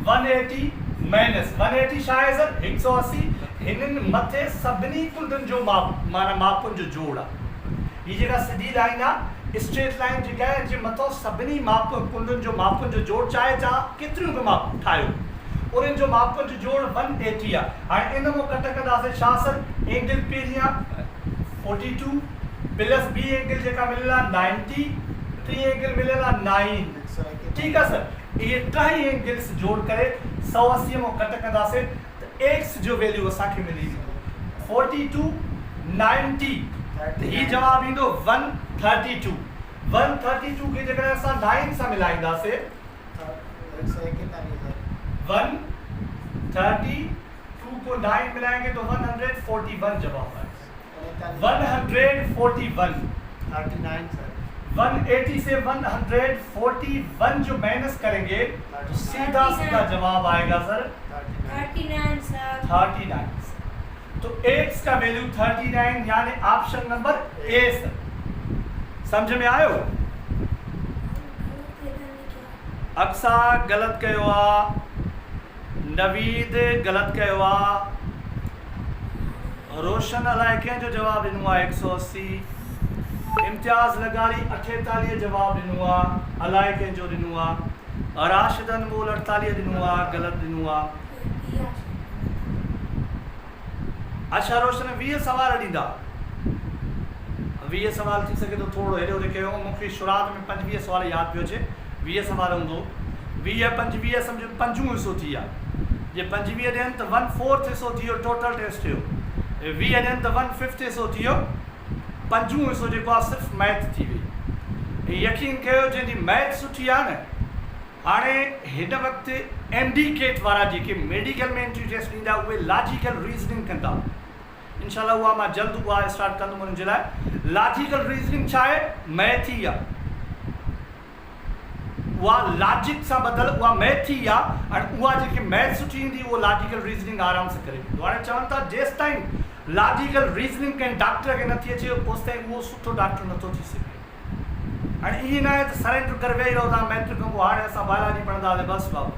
180 माइनस 180 छा आहे सर? 180। हिननि मथे सभिनी कुंडुनि जो माना मापुनि जो जोड़ आहे। हीअ जेका सिधी लाइन आहे स्ट्रेट लाइन जेका आहे जे मथां सभिनी कुंडुनि जो मापुनि जो जोड़ चाहे केतिरियूं बि माप ठाहियो उन्हनि जो मापुनि जो जोड़ 180 आहे। हाणे इन मां कट कंदासीं छा सर? एंगल पहिरीं आहे 42 प्लस बी एंगल जेका मिलियल आहे 90, टी एंगल मिलियल आहे 9। ठीकु आहे सर। इहे टई एंगल्स जोड़ करे 180 मां कट कंदासीं त एक्स जो वैल्यू असांखे मिली वेंदो 42 90। हीअ जवाबु ईंदो 132। 132 खे जेकॾहिं असां 9 सां मिलाईंदासीं 132 को 9 मिलाएंगे तो 141 जवाब आएगा। 141 39 सर। 180 से 141 जो माइनस करेंगे तो सीधा सीधा जवाब आएगा सर 39 सर। 39। तो x का वैल्यू 39 यानी ऑप्शन नंबर ए सर। समझ में आयो? अक्सा गलत कयो आहे, नवीद गलत कयो आहे, रोशन अलाए कंहिंजो जवाबु ॾिनो आहे 180, इम्तियाज़ लगारी 48 जवाबु ॾिनो आहे, अलाए कंहिंजो ॾिनो आहे, राशिद अनमोल 48 ॾिनो आहे, ग़लति ॾिनो आहे। अच्छा रोशन 20 सवाल ॾींदा, 20 सवाल थी सघे तो थोड़ो हेॾे होॾे कयो। मूंखे शुरूआत में 25 सवाल यादि पियो अचे, 20 सवाल हूंदो। 20 25 सम्झो 5 हिसो थी विया। जे 25 ॾियनि त 1/4 हिसो थी वियो टोटल टेस्ट जो, 20 ॾियनि त 1/5 हिसो थी वियो, 5 हिसो जेको आहे सिर्फ़ु मैथ थी वई। यकीन कयो जंहिंजी मैथ सुठी आहे न, हाणे हिन वक़्तु एमडी-केट वारा जेके मेडिकल में एंट्री टेस्ट ॾींदा उहे लॉजिकल रीज़निंग कंदा। इंशाल्लाह उहा मां जल्द उहा स्टार्ट कंदुमि उन्हनि जे लाइ। लॉजिकल रीज़निंग छा आहे? मैथ ई आहे, उहा लॉजिक सां बदल उहा मैथ ई आहे। हाणे उहा जेके मैथ सुठी ईंदी उहो लॉजिकल रीज़निंग आराम सां करे वेंदो। हाणे चवनि था जेसि ताईं लॉजिकल रीज़निंग कंहिं डॉक्टर खे नथी अचे ओसि ताईं उहो सुठो डॉक्टर नथो थी सघे। हाणे ईअं न आहे त सरेंडर करे वेही रहो तव्हां मैट्रिक खां पोइ हाणे असां बायोलॉजी पढ़ंदासीं बसि बाबा।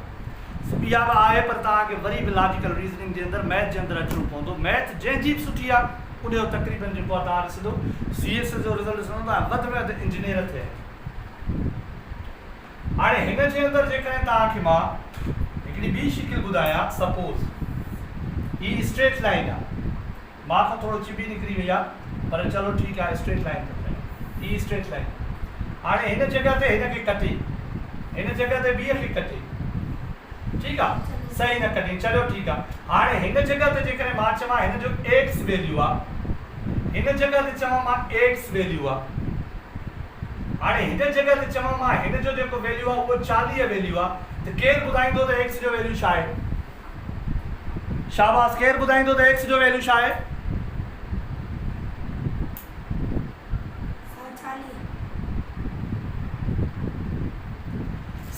इहा बि आहे पर तव्हांखे वरी बि लॉजिकल रीज़निंग जे अंदरि मैथ जे अंदरि अचिणो पवंदो। मैथ जंहिंजी बि सुठी आहे उनजो तक़रीबन जेको आहे तव्हां ॾिसंदो CS जो रिज़ल्ट ॾिसंदो तव्हां वधि में वधि इंजीनियर थिए। हाणे हिन जे अंदरि जेकॾहिं तव्हांखे मां हिकिड़ी ॿी शिकिल ॿुधायां, सपोज़ हीअ स्ट्रेट लाइन आहे, मां खां थोरो चिबी निकिरी वई आहे पर चलो ठीकु आहे स्ट्रेट लाइन त हीअ स्ट्रेट लाइन। हाणे हिन जॻह ते हिन खे कटे, हिन जॻह ते ॿीअ खे कटे, ठीकु आहे। सही न कढी चलो ठीक आहे हाणे हिन जगह ते जेकॾहिं मां चवां हिन जो x वैल्यू आहे हिन जगह ते चवां मां x वैल्यू आहे हाणे हिन जगह ते चवां मां हिन जो जेको वैल्यू आहे उहो 40 वैल्यू आहे त केरु ॿुधाईंदो त x जो वैल्यू छा आहे शाबाश केरु ॿुधाईंदो त x जो वैल्यू छा आहे 40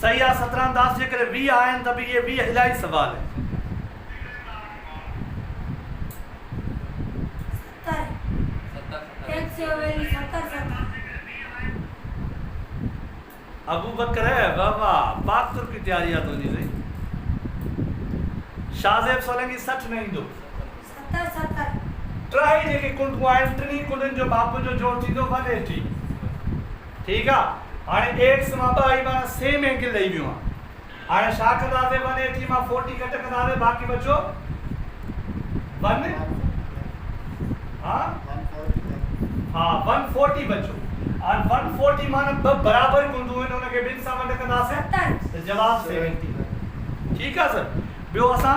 सही आहे 17 दास जेकर 20 आहिनि त बि इहे 20 इलाही सवाल है 70 x जो वैल्यू 70 अबू बकर है बाबा पाक की तैयारी है तुझी सही शाहजेब सोलंकी 60 नहीं दो 70 ट्राई जेके कुंडू आहिनि टिनी कुंडनि जो माप जो जोड़ थींदो 180 ठीक आहे हाणे x मां 2 आई माना सेम एंगल ॾेई वियो आहे हाणे छा कंदासीं 180 मां 40 कट कंदासीं बाक़ी बचो 1 हाँ 140 बचो और 140 माना 2 बराबर कुंडू आहिनि उनखे ॿिनि सां वंड कंदासीं 70 त जवाब 70 ठीक आहे सर ॿियो असां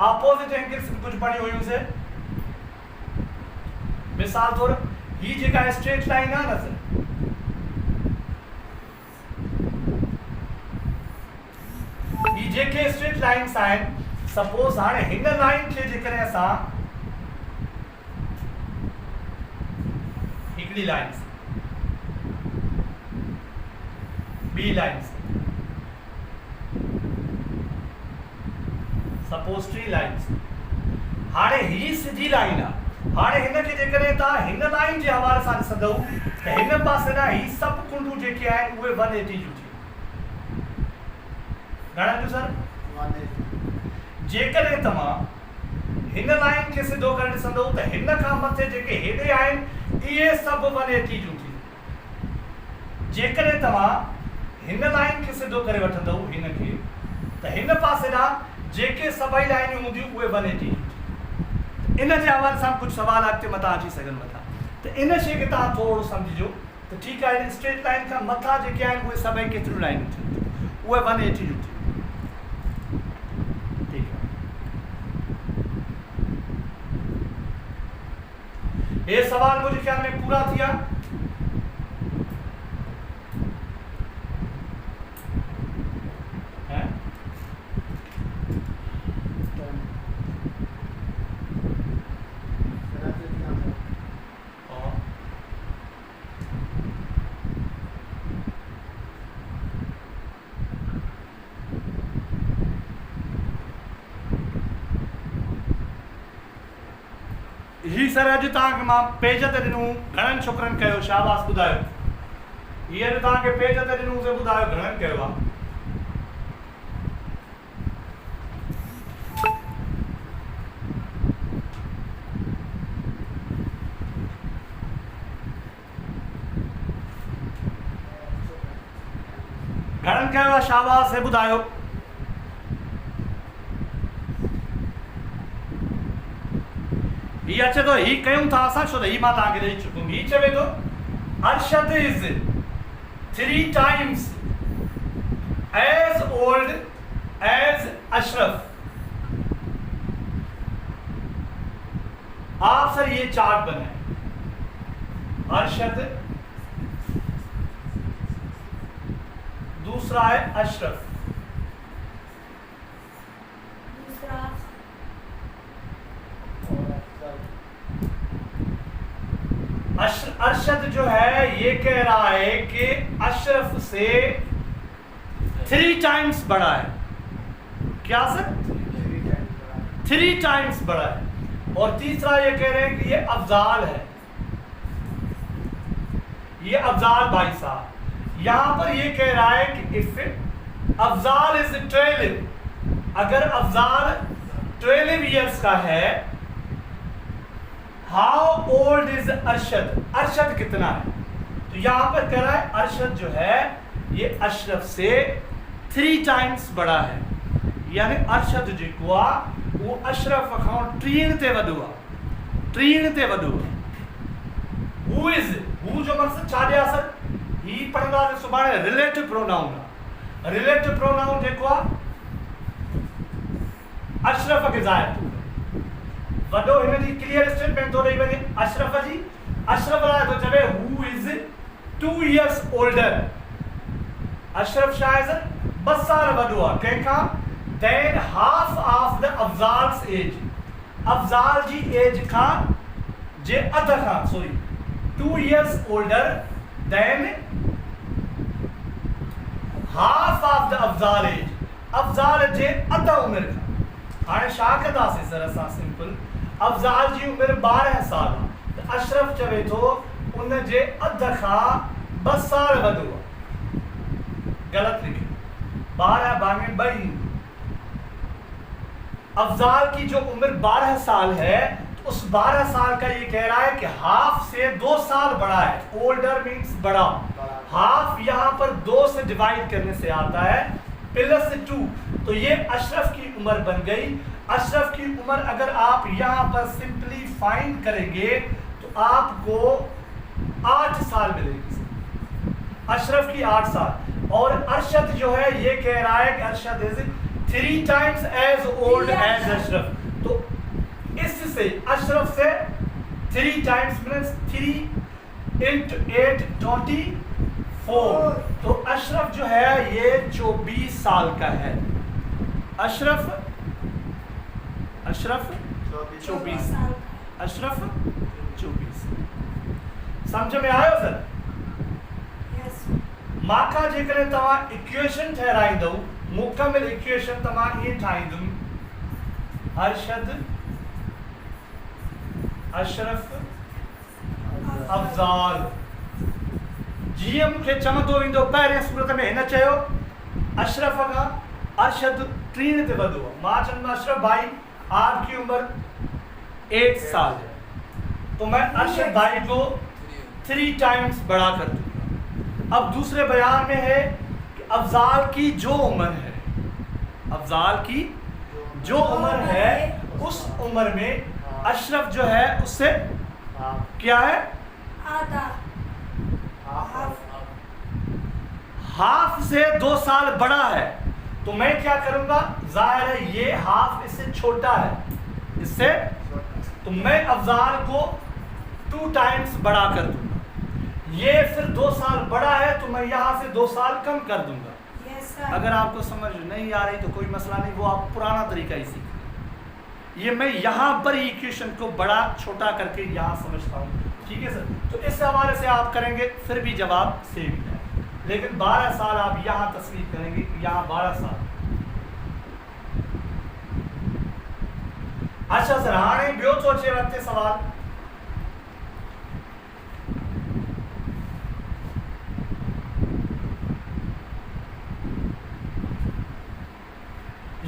ऑपोजिट एंगल्स कुछ पढ़ी हुयूं से मिसाल तौर ही जेका स्ट्रेट लाइन आहे न सर ही जेके स्ट्रेट लाइन्स आहिनि सपोज हाणे हिन लाइन खे जेकॾहिं असां हिकिड़ी लाइन ॿी लाइन सपोज 3 लाइन्स हाणे ही सिधी लाइन आहे हाणे हिनखे जेकॾहिं तव्हां हिन लाइन जे हवाले सां ॾिसंदव त हिन पासे ना ही सभु कुंडू जेके आहिनि उहे 180 जूं थियूं घणनि जूं सर 180 जेकॾहिं तव्हां हिन लाइन खे सिधो करे ॾिसंदव त हिन खां मथे जेके हेॾे आहिनि इहे सभु 180 जूं थियूं जेकॾहिं तव्हां हिन लाइन खे सिधो करे वठंदव हिन खे त हिन पासे ॾांहुं जेके सभई लाइनियूं हूंदियूं उहे 180 इन जे हवाले सां कुझु सवाल अॻिते मथां अची सघनि मथां त इन शइ खे तव्हां थोरो सम्झिजो त ठीकु आहे हिन स्ट्रेट लाइन खां मथां जेके आहिनि उहे सभई केतिरियूं लाइनियूं थियूं उहे 180 जूं थियूं ठीकु आहे हे सवाल मुंहिंजे ख़्याल में पूरा थी विया ही सर अॼु तव्हांखे मां पेज ते ॾिनूं घणनि छोकिरनि कयो शाबाश ॿुधायो हीअ अॼु तव्हांखे पेज ते ॾिनूं से ॿुधायो घणनि कयो आहे घणनि कयो आहे शाबाश से ॿुधायो ही अचे तो ही कयूं था असां छो त ही मां तव्हांखे ॾेई चुकुमि ही चवे थो Arshad is 3 times as old as Ashraf आप सर ये चार्ट बनाए अरशद दूसरा है अशरफ दूसरा अरशद जो है ये कह रहा है कि अशरफ से 3 times बड़ा है क्या सर 3 times बड़ा है और तीसरा ये कह रहे हैं कि ये अफजाल है ये अफजाल भाई साहब यहां पर ये कह रहा है कि इफ अफजाल इज 12 अगर अफजाल 12 years का है how old is Arshad Arshad कितना है तो यहां पर कह रहा है अरशद जो है ये अशरफ से 3 times बड़ा है यानी अरशद जेको आहे वो अशरफ खां 3 ते वॾो आहे 3 ते वॾो आहे हु इज हु जो मक़सद छा ॾिया सर ही पढ़ंदासीं सुभाणे रिलेटिव प्रोनाउन आहे रिलेटिव प्रोनाउन जेको आहे अशरफ खे ज़ाहिर थो करे वॾो हिन जी क्लियर स्टेटमेंट थो ॾेई वञे अशरफ जी अशरफ लाइ थो चवे who is 2 years older Ashraf छा आहे 2 साल वॾो आहे कंहिंखां than half of the Afzal's age Afzal जी एज खां जे अध खां sorry 2 years older than half of the Afzal age Afzal जे अध उमिरि खां हाणे छा कंदासीं सर असां सिंपल अफ़ज़ाल जी उमिरि 12 साल आहे त अशरफ चवे थो उन जे अध खां 2 साल वॾो आहे गलत लिखे 12 भागे 2 अफ़ज़ाल की जो उम्र 12 साल है तो उस 12 साल का ये कह रहा है कि हाफ से 2 साल बड़ा है ओल्डर मीन्स बड़ा हाफ यहाँ पर 2 से डिवाइड करने से आता है +2 तो ये अशरफ की उम्र बन गई अशरफ की उम्र अगर आप यहाँ पर सिंपली फाइंड करेंगे तो आपको 8 साल मिलेगी अशरफ की 8 साल और अरशद जो है ये कह रहा है कि Arshad is 3 times as old as Ashraf तो इससे अशरफ से 3 times मीन्स 3 into 8 24 तो अशरफ जो है ये 24 साल का है अशरफ 24 अशरफ 24 समझ में आयो सर माखा जेकॾहिं तव्हां इक्वेशन ठहिराईंदव मुकमिल इक्वेशन तव्हां ईअं ठाहींदुमि अरशद अशरफ अफ़ज़ाल जीअं मूंखे चवंदो वेंदो पहिरें सूरत में हिन चयो अशरफ खां अरशद 3 ते वधो आहे मां चवंदुमि अशरफ भाई आपकी उम्र 8 साल है तो मैं अरशद भाई को 3 times बड़ा कर दूंगा अब दूसरे बयान में है कि अफ़ज़ाल की जो उम्र है अफ़ज़ाल की जो उम्र है उस उम्र में अशरफ जो है उससे क्या है आधा हाफ से 2 साल बड़ा है तो मैं क्या करूंगा जाहिर है ये हाफ इससे छोटा है इससे तो मैं अफ़ज़ाल को 2 times बड़ा कर दूंगा ये फिर 2 साल बड़ा है तो मैं यहाँ से 2 साल कम कर दूंगा yes, sir. अगर आपको समझ नहीं आ रही तो कोई मसला नहीं वो आप पुराना तरीका ही सीखें ये मैं यहाँ पर इक्वेशन को बड़ा छोटा करके यहाँ समझता हूँ ठीक है सर तो इस हवाले से आप करेंगे फिर भी जवाब सेम है लेकिन 12 साल आप यहाँ तस्वीर करेंगे यहाँ 12 साल अच्छा सर हाणे ॿियो थो अचे वक़्तु सवाल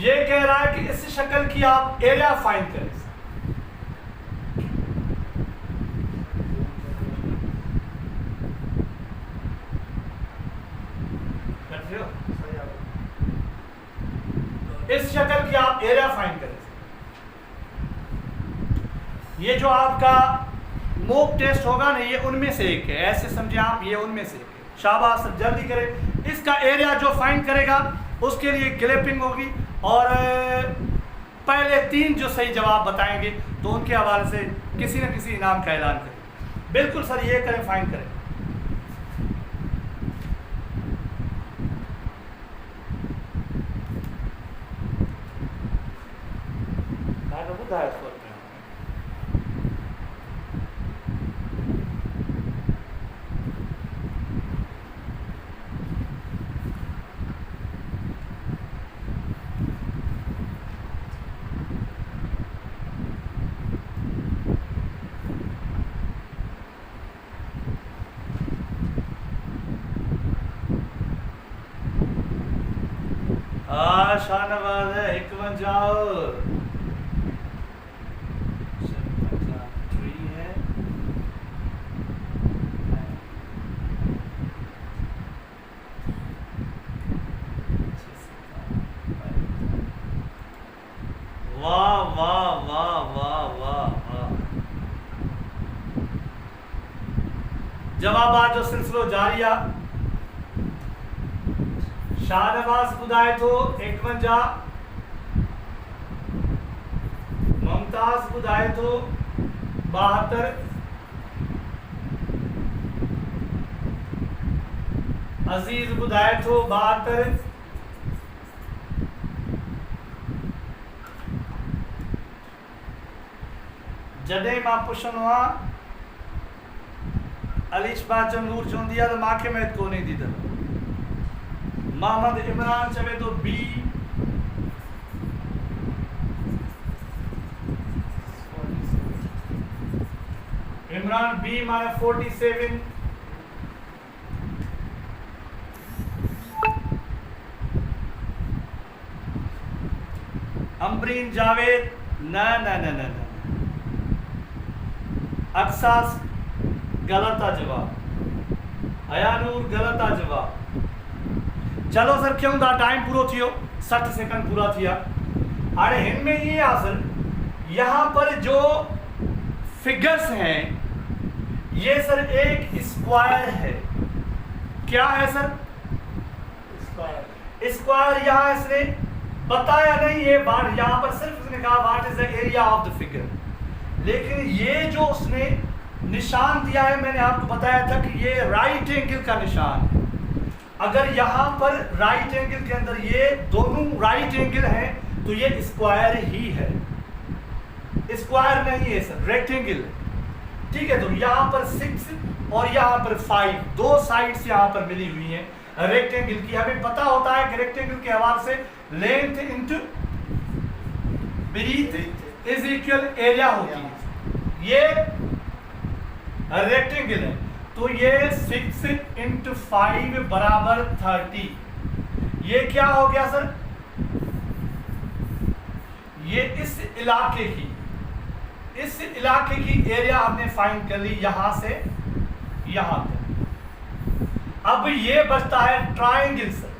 ये कह रहा है कि इस शक्ल की आप एरिया फाइंड करें इस शक्ल की आप एरिया फाइंड करें ये जो आपका मॉक टेस्ट होगा ना ये उनमें से एक है ऐसे समझे आप ये उनमें से एक है शाबाश जल्दी करें इसका एरिया जो फाइंड करेगा उसके लिए क्लिपिंग होगी और पहले 3 जो सही जवाब बताएंगे तो उनके हवाले से किसी न किसी इनाम का ऐलान करें बिल्कुल सर ये करें फाइंड करें शाहनवाज है 51 है वाह वाह वाह वाह वाह वाह जवाब जो सिलसिलो जारी आहे शाहनवाज ॿुधाए थो 51 मुमताज ॿुधाए थो 72, अजीज ॿुधाए थो 72, जॾहिं मां पुछंदो आहियां अलीशबा नूर चवंदी आहे त मूंखे महत कोन्हे थी त मोहम्मद इमरान चवे थो बी, इमरान बी माने 47, अम्बरीन जावेद न न न न न, अक्सास गलत आहे जवाब, हयानूर गलत आहे जवाब। चलो सर क्यों था टाइम पूरो थियो, 60 सेकंड पूरा थिया। हाणे हिन में ये आहे सर यहाँ पर जो फिगर्स हैं ये सर एक स्क्वायर है। क्या है सर? स्क्वायर। स्क्वायर यहाँ इसने बताया नहीं है, यहाँ पर सिर्फ उसने कहा what is the area of the figure, लेकिन ये जो उसने निशान दिया है मैंने आपको बताया था कि ये राइट एंगल का निशान है। अगर यहाँ पर राइट एंगल के अंदर ये दोनों राइट एंगल हैं तो ये स्क्वायर ही है, स्क्वायर नहीं है सर, रेक्टेंगल। ठीक है, तो यहाँ पर 6 और यहाँ पर 5 दो साइड्स यहाँ पर मिली हुई हैं रेक्टेंगल की। हमें पता होता है कि रेक्टेंगल के हवाले से length into breadth is equal area होती है। ये रेक्टेंगल है तो ये 6 × 5 बराबर 30। ये क्या हो गया सर? ये इस इलाके की एरिया हमने फाइंड कर ली यहाँ से यहाँ तक। अब ये बचता है ट्रायंगल सर।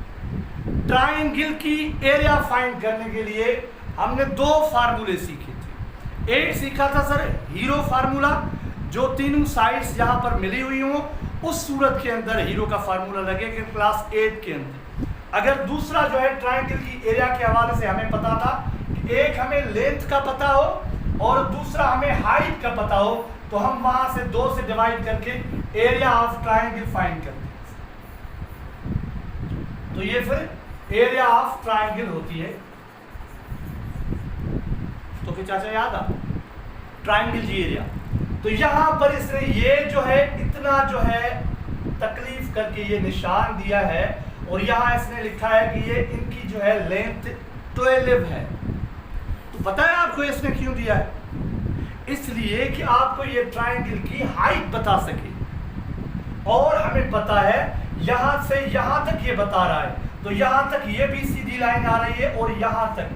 ट्रायंगल की एरिया फाइंड करने के लिए हमने 2 फार्मूले सीखे थे। एक सीखा था सर हीरो फार्मूला, जो तीनों साइड्स यहाँ पर मिली हुई हों उस सूरत के अंदर हीरो का फार्मूला लगेगा क्लास 8 के अंदर। अगर दूसरा जो है ट्रायंगल की एरिया के हवाले से हमें पता था कि एक हमें लेंथ का पता हो और दूसरा हमें हाइट का पता हो, तो हम वहां से 2 से डिवाइड करके एरिया ऑफ ट्रायंगल फाइंड करते हैं। तो ये फिर एरिया ऑफ ट्रायंगल होती है। तो फिर चाचा याद आ ट्रायंगल जी एरिया। तो यहाँ पर इसने ये जो है इतना जो है तकलीफ करके ये निशान दिया है और यहाँ इसने लिखा है कि ये इनकी जो है लेंथ 12 है। तो पता है आपको इसने क्यों दिया है? इसलिए कि आपको ये ट्रायंगल की हाइट बता सके, और हमें पता है यहाँ से यहाँ तक ये बता रहा है, तो यहाँ तक ये भी सीधी लाइन आ रही है और यहाँ तक,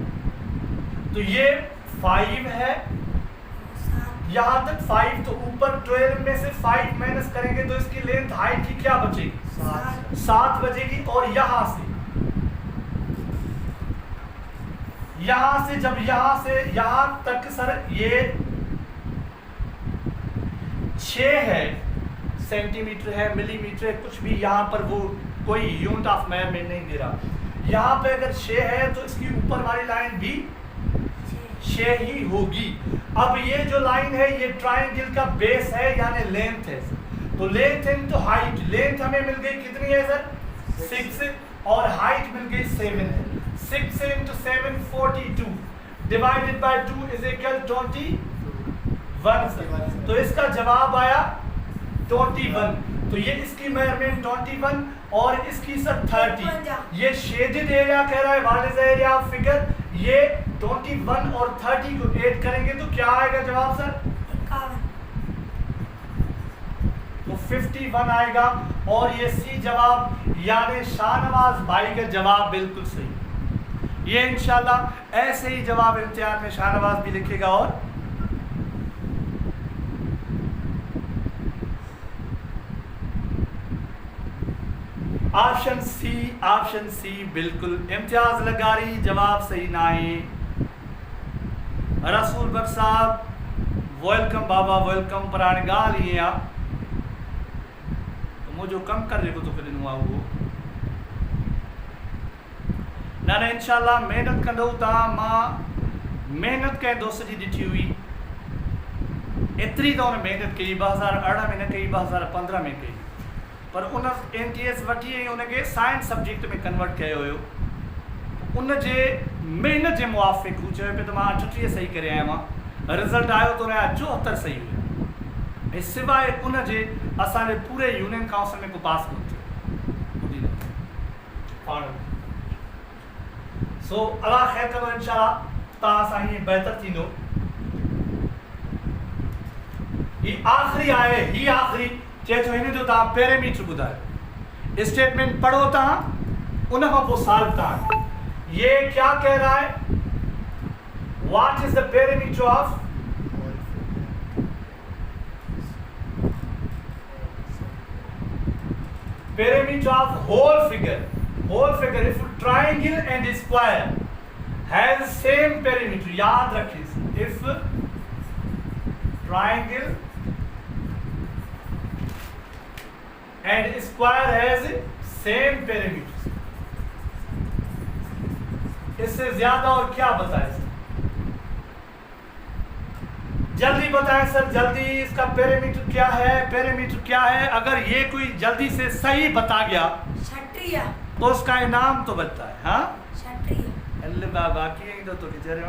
तो ये 5 है, यहाँ तक 5, तो ऊपर 12 में से 5 माइनस करेंगे तो इसकी लेंथ हाइट की क्या बचेगी? 7 बचेगी। और यहाँ से जब यहाँ से यहाँ तक सर ये 6 है, सेंटीमीटर है, मिलीमीटर है, कुछ भी यहाँ पर वो कोई यूनिट ऑफ मेजरमेंट नहीं दे रहा। यहाँ पे अगर 6 है तो इसकी ऊपर वाली लाइन भी 6 ही होगी। अब ये जो लाइन है ये ट्रायंगल का बेस है यानी लेंथ है। तो लेंथ इनटू हाइट, लेंथ हमें मिल गई कितनी है सर? 6 और हाइट मिल गई 7 है। 6 × 7 42 divided by 2 is equal 21 sir. तो इसका जवाब आया 21। तो ये इसकी मेजरमेंट 21 और इसकी सर 30। ये शेडेड एरिया कह रहा है what is the area of figure. ये 21 और 30 को ऐड करेंगे तो क्या आएगा जवाब सर? 51। तो 51 आएगा। और ये सी जवाब यानी शाहनवाज भाई का जवाब बिल्कुल सही। ये इंशाल्लाह ऐसे ही जवाब इम्तिहान में शाहनवाज भी लिखेगा। और ऑप्शन सी बिल्कुल इम्तियाज लगा रही, जवाब सही ना है। रसूल भट्ट साहब वेलकम बाबा, वेलकम पुराने गाल ही आप तो मुझे कम कर रहे को तो फिर हुआ वो ना इंशाल्लाह मेहनत कंदो ता मां महिनत कंहिं दोस्त जी ॾिठी हुई, एतिरी त हुन महिनत कई, 2018 में न कई, 2015 में कई, पर उन NTS वठी ऐं उनखे साइंस सब्जेक्ट में कन्वर्ट कयो हुयो। उन जे महिनत जे मुआफ़िक़ हू चयो पियो त मां 38 सही करे आयो आहियां, रिज़ल्ट आयो त हुनजा 74 सही हुयो, ऐं सवाइ उन जे असांजे पूरे यूनियन काउंसिल में को पास कोन थियो। सो अलाह ख़ैर कंदो, इंशाअल्लाह तव्हां सां हीअं बहितर थींदो। ही आख़िरी आहे, ही आख़िरी चए थो हिन जो तव्हां पैरामीटर ॿुधायो, स्टेटमेंट पढ़ो तव्हां, उन खां पोइ साल तव्हां ये क्या कह रहा है, what is the parameter of perimeter of whole figure. If triangle and square has same perimeter, याद रखिए, if triangle and square has same perimeter, इससे ज्यादा और क्या बताएं सर? जल्दी बताएं सर, जल्दी, इसका पैरामीटर क्या है, पैरामीटर क्या है? अगर ये कोई जल्दी से सही बता गया क्षत्रिय, तो उसका इनाम तो बनता है। हाँ, क्षत्रिय। अल्लाह बाकी है तो टीचर है।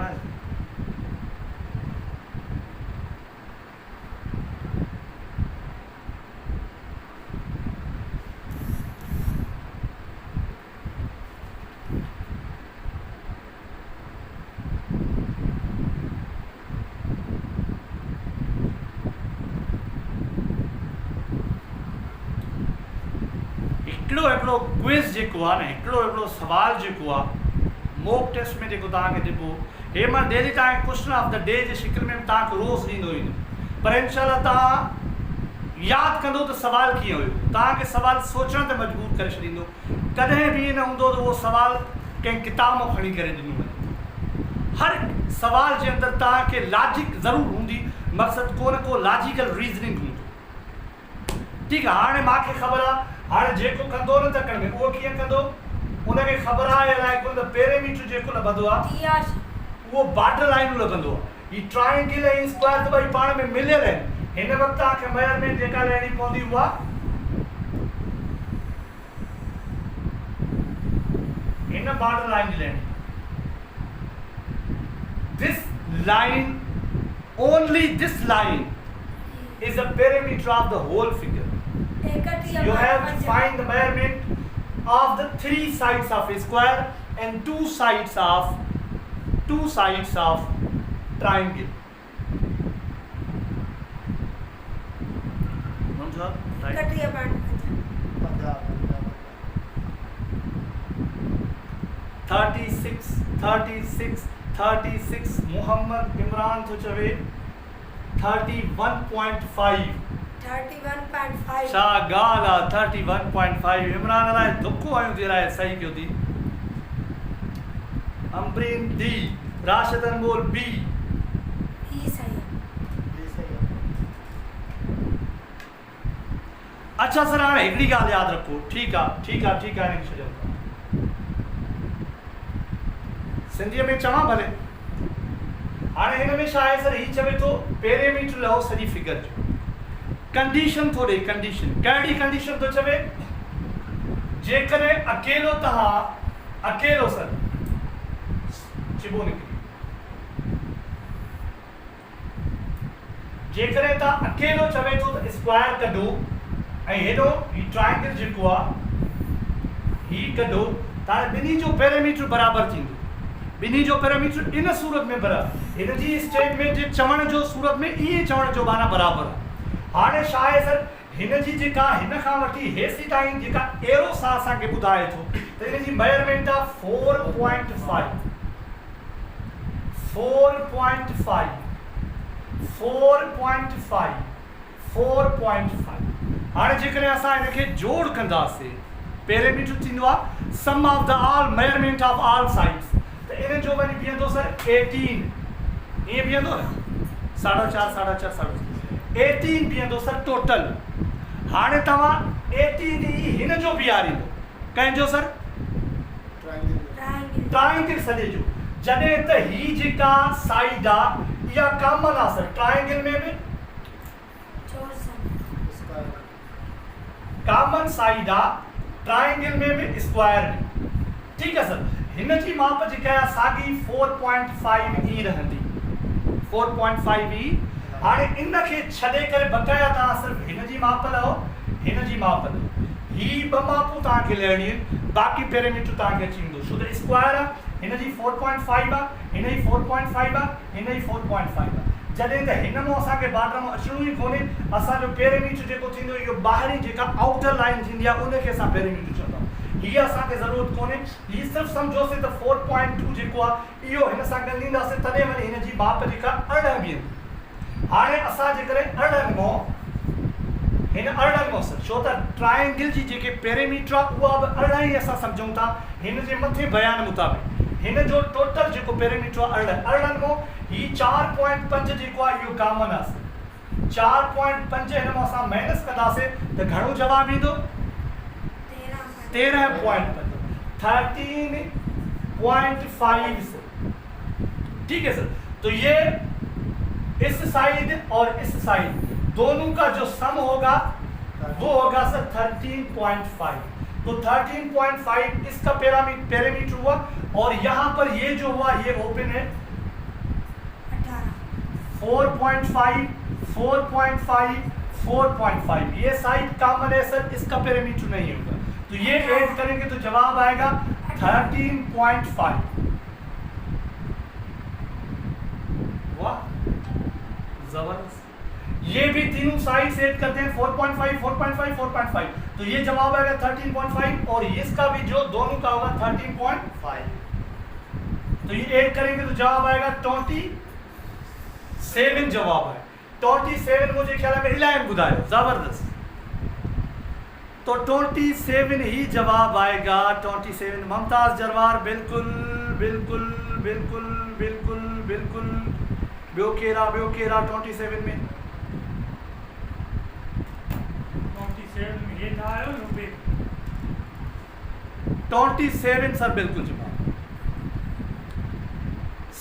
हिकिड़ो क्विज़ जेको आहे न, हिकिड़ो सवाल जेको आहे मॉक टेस्ट में जेको तव्हांखे ॾिबो, हे मां डेली तव्हांखे क्वेश्चन ऑफ द डे जे शिकिल में तव्हांखे रोज़ ॾींदो ईंदो, पर इंशाअल्लाह तव्हां यादि कंदो त सवाल कीअं हुयो, तव्हांखे सवाल सोचण ते मजबूर करे छॾींदो। कॾहिं बि ईअं न हूंदो त उहो सवाल कंहिं किताब मां खणी करे ॾिनो वञे। हर सवाल जे अंदरि तव्हांखे लॉजिक ज़रूरु हूंदी, मक़सदु को न को लॉजिकल रीज़निंग हूंदो। ठीकु आहे, हाणे मूंखे ख़बर आहे, हाणे जेको कंदो न तकड़ में उहो कीअं कंदो, उनखे ख़बर आहे अलाए को त पैरामीटर जेको लभंदो आहे उहो बॉर्डर लाइनूं लभंदो आहे। ही ट्राइंगल ऐं स्क्वायर त ॿई पाण में मिलियल आहिनि, हिन वक़्तु तव्हांखे मेजरमेंट जेका लहणी पवंदी उहा हिन बॉर्डर लाइन जी लहणी। This line, only this line is the perimeter of the whole figure. You have to find the measurement of the three sides of a square and two sides of triangle. Right? 36 Muhammad Imran to chave 31.5 छा ॻाल्हि आहे। 31.5 इमरान अलाए दुखो आयूं थी रहाए, सही कयो थी। Amreen D, Rashid अनमोल B. अच्छा सर, हाणे हिकिड़ी ॻाल्हि यादि रखो। ठीकु आहे हिनखे छॾियो, सिंधीअ में चवां भले। हाणे हिन में छा आहे सर, हीउ चवे थो पैरामीटर लहो सॼी फिगर जो, कंडीशन थो ॾे। कंडीशन कहिड़ी कंडीशन थो चवे, जेकॾहिं अकेलो सर चिबो निकिरी, जेकॾहिं तव्हां अकेलो चवे थो त स्क्वायर कढो ऐं हेॾो ही ट्राइंगल जेको आहे ही कढो, तव्हां ॿिन्ही जो पैरामीटर बराबरि थींदो। ॿिन्ही जो पैरामीटर इन सूरत में बराबरि, हिन जी स्टेटमेंट जे चवण जो सूरत में इहे चवण जो माना बराबरि आहे। हाणे छा आहे सर, हिन जी जेका हिन खां वठी हेसी ताईं जेका एरो सां असांखे ॿुधाए थो त हिन जी मेजरमेंट आहे 4.5। हाणे जेकॾहिं असां हिनखे जोड़ कंदासीं, पैरामीटर थींदो आहे sum of the all measurement of all sides, त इन जो वरी बीहंदो सर 18, ईअं बीहंदो न 4.5 18 बीहंदो सर टोटल। हाणे तव्हां 18 हिन जो बीहारींदो, कंहिंजो सर, ट्राइंगल सॼे जो। जॾहिं त ही जेका साइड आहे इहा कॉमन आहे सर ट्रायंगल में बि स्क्वायर कॉमन साइड आहे ट्रायंगल में बि स्क्वायर में ठीक है सर हिन जी माप जेका आहे साॻी 4.5 ई रहंदी 4.5 ई हाणे इन खे छॾे करे बकाया तव्हां सिर्फ़ु हिन जी माप लओ हिन जी माप लओ ही ॿ मापूं तव्हांखे लहणियूं आहिनि बाक़ी पैरामीटर तव्हांखे अची वेंदो छो त स्क्वायर आहे हिन जी 4.5 आहे हिन जी 4.5 आहे हिन जी 4.5 आहे जॾहिं त हिन मां असांखे बाटर मां अचणो ई कोन्हे असांजो पैरामीटर जेको थींदो इहो ॿाहिरीं जेका आउटर लाइन थींदी आहे उनखे असां पैरामीटर चवंदा आहियूं हीअ असांखे ज़रूरत कोन्हे हीअ सिर्फ़ु सम्झोसीं त 4.2 जेको आहे इहो हिन सां ॻंढींदासीं तॾहिं वरी हिन जी माप जेका 18 बीहंदी हाणे असां जेकॾहिं हिन अरिड़हं मां सर छो त ट्रायंगल जी जेके पैरामीटर आहे उहा बि 18 ई असां सम्झूं था हिन जे मथे बयान मुताबिक़ हिन जो टोटल जेको पैरामीटर आहे 18 मां ही 4.5 जेको आहे इहो कॉमन आहे 4.5 हिन मां असां माइनस कंदासीं त घणो जवाबु ईंदो 13.5 13.5 ठीक है सर तो ये इस साइड और इस साइड दोनों का जो सम होगा वो होगा सर 13.5 तो 13.5 इसका पैरामीटर हुआ और यहाँ पर ये जो हुआ ये ओपन है 4.5 4.5 4.5 ये साइड कॉमन है सर इसका पैरामीटर नहीं होगा तो ये ऐड करेंगे तो जवाब आएगा 13.5 वाह जबरदस्त ये भी तीनों साइड से ऐड करते हैं 4.5 4.5 4.5 तो ये जवाब आएगा 13.5 और इसका भी जो दोनों का होगा 13.5 तो ये ऐड करेंगे तो जवाब आएगा 27 जवाब है 27 मुझे ख्याल है 11 बुधायो जबरदस्त तो 27 ही जवाब आएगा 27 मुमताज जरवार बिल्कुल बिल्कुल बिल्कुल बिल्कुल बिल्कुल ॿियो केरा 27 में 27 में ये ना आयो 27 सर बिल्कुल जवाब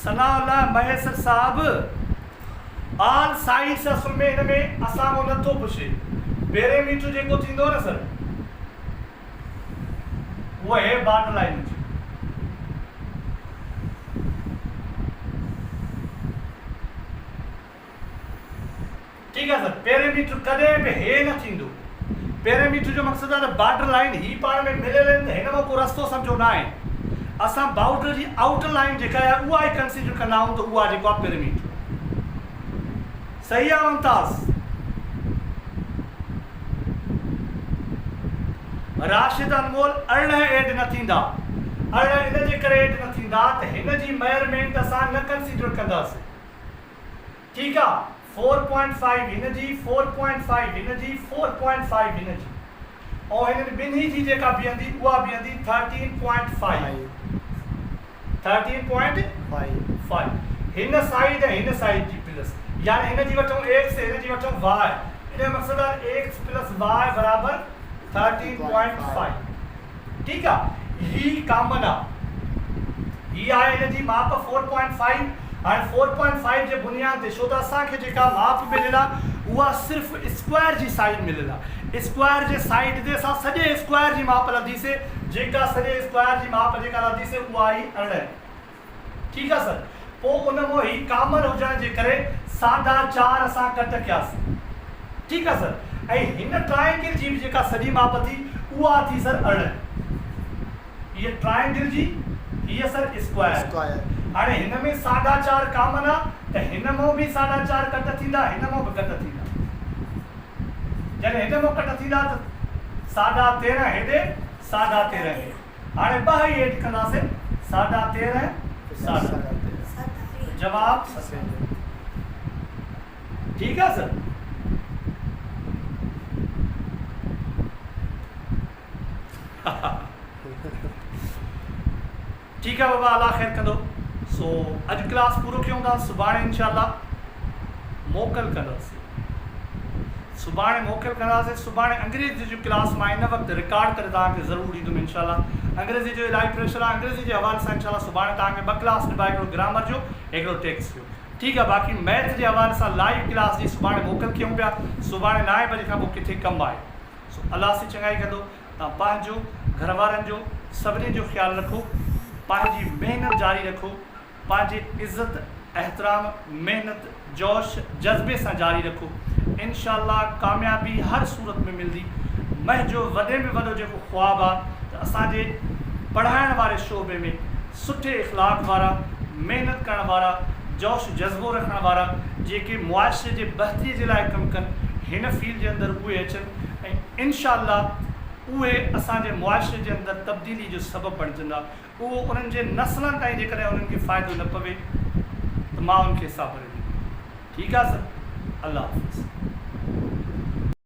सनाउल्लाह महेसर साहब ऑल साइड्स असल में इनमें असां वो नथो पुछे पैरामीटर जेको थींदो न सर वो है बॉर्डर लाइन ठीक है सर पैरामीटर कदे भी है न थींदो पैरामीटर जो मकसद है बॉर्डर लाइन ही पाण में मिलियल आहिनि त हिन में को रस्तो सम्झो ना है असां बाउंडरी जी आउटर लाइन जेका है उहा ही कंसीडर कंदा आहियूं त उहा जेको आहे पैरामीटर सही आहे मुमताज राशिद अनमोल 18 ऐड न थींदा 18 इन जे करे ऐड न थींदा त हिन जी मेजरमेंट असां न कंसीडर कंदासीं ठीक आहे 4.5 हिन जी 4.5 हिन जी 4.5 हिन जी और हिन ॿिन्ही जी जेका बीहंदी उहा बीहंदी 13.5 13.5 हिन साइड ऐं हिन साइड जी प्लस यानी हिन जी वठूं x हिन जी वठूं y इन जो मक़सद आहे x + y बराबर 13.5 ठीक आहे ही कॉमन आहे ही आहे हिन जी माप 4.5 हाणे 4.5 जे बुनियाद ते छो त असांखे जेका माप मिलियल आहे उहा सिर्फ़ु स्क्वायर जी साइड मिलियल आहे स्क्वायर जे साइड ते असां सॼे स्क्वायर जी माप लधीसीं जेका सॼे स्क्वायर जी माप जेका लधीसीं उहा ई 18 ठीक आहे सर पोइ उन मां ही कॉमन हुजण जे करे 4.5 असां कट कयासीं ठीक आहे सर ऐं हिन ट्रायंगल जी बि जेका सॼी माप थी उहा थी सर 18 ये ट्रायंगल जी ये सर स्क्वायर हाणे हिन में 4.5 कॉमन आहे त हिन मां बि 4.5 कट थींदा हिन मां बि कट थींदा जॾहिं हिन मां कट थींदा त 13.5 हेॾे 13.5 हेॾे हाणे ॿ ई ऐड कंदासीं 13.5 जवाब ठीक आहे सर ठीक है बाबा अल्लाह खैर कंदो सो अज क्लास पूरो कयूं था सुभाणे इंशाल्लाह मोकल कंदासीं सुभाणे मोकिल कंदासीं। सुभाणे अंग्रेज़ी जी क्लास मां हिन वक़्तु रिकॉर्ड करे तव्हांखे ज़रूरु ॾींदुमि इंशाल्लाह। अंग्रेज़ी जो इलाही प्रेशर आहे, अंग्रेज़ी जे हवाले सां इंशाल्लाह सुभाणे तव्हांखे 2 क्लास ॾिबा, हिकिड़ो ग्रामर जो हिकिड़ो टेक्स्ट जो। ठीकु आहे। बाक़ी मैथ जे हवाले सां लाइव क्लास जी सुभाणे मोकिल कयूं पिया। सुभाणे 9 बजे खां पोइ किथे कमु आहे। सो अलाह सी चङाई कंदो। तव्हां पंहिंजो, घर वारनि जो, सभिनी जो ख़्यालु रखो, पंहिंजी महिनत जारी रखो, पंहिंजी इज़त एहतराम महिनत जोश जज़्बे सां जारी रखो। इंशाअल्लाह कामयाबी हर सूरत में मिलंदी। मुंहिंजो वॾे में वॾो जेको ख़्वाबु आहे त असांजे पढ़ाइण वारे शोबे में सुठे इख़लाक़ वारा, महिनत करण वारा, जोश जज़्बो रखण वारा जेके मुआशरे जे बहितरी जे लाइ कमु कनि, हिन फील्ड जे अंदरि उहे अचनि ऐं इंशाअल्लाह उहे असांजे मुआशरे जे अंदरि तब्दीली जो सबबु बणिजंदा। उहो उन्हनि जे नसलनि ताईं जेकॾहिं उन्हनि खे फ़ाइदो न पवे त मां उनखे सां भरे ॾींदुमि। ठीकु आहे सर, अल्लाह हाफ़िज़।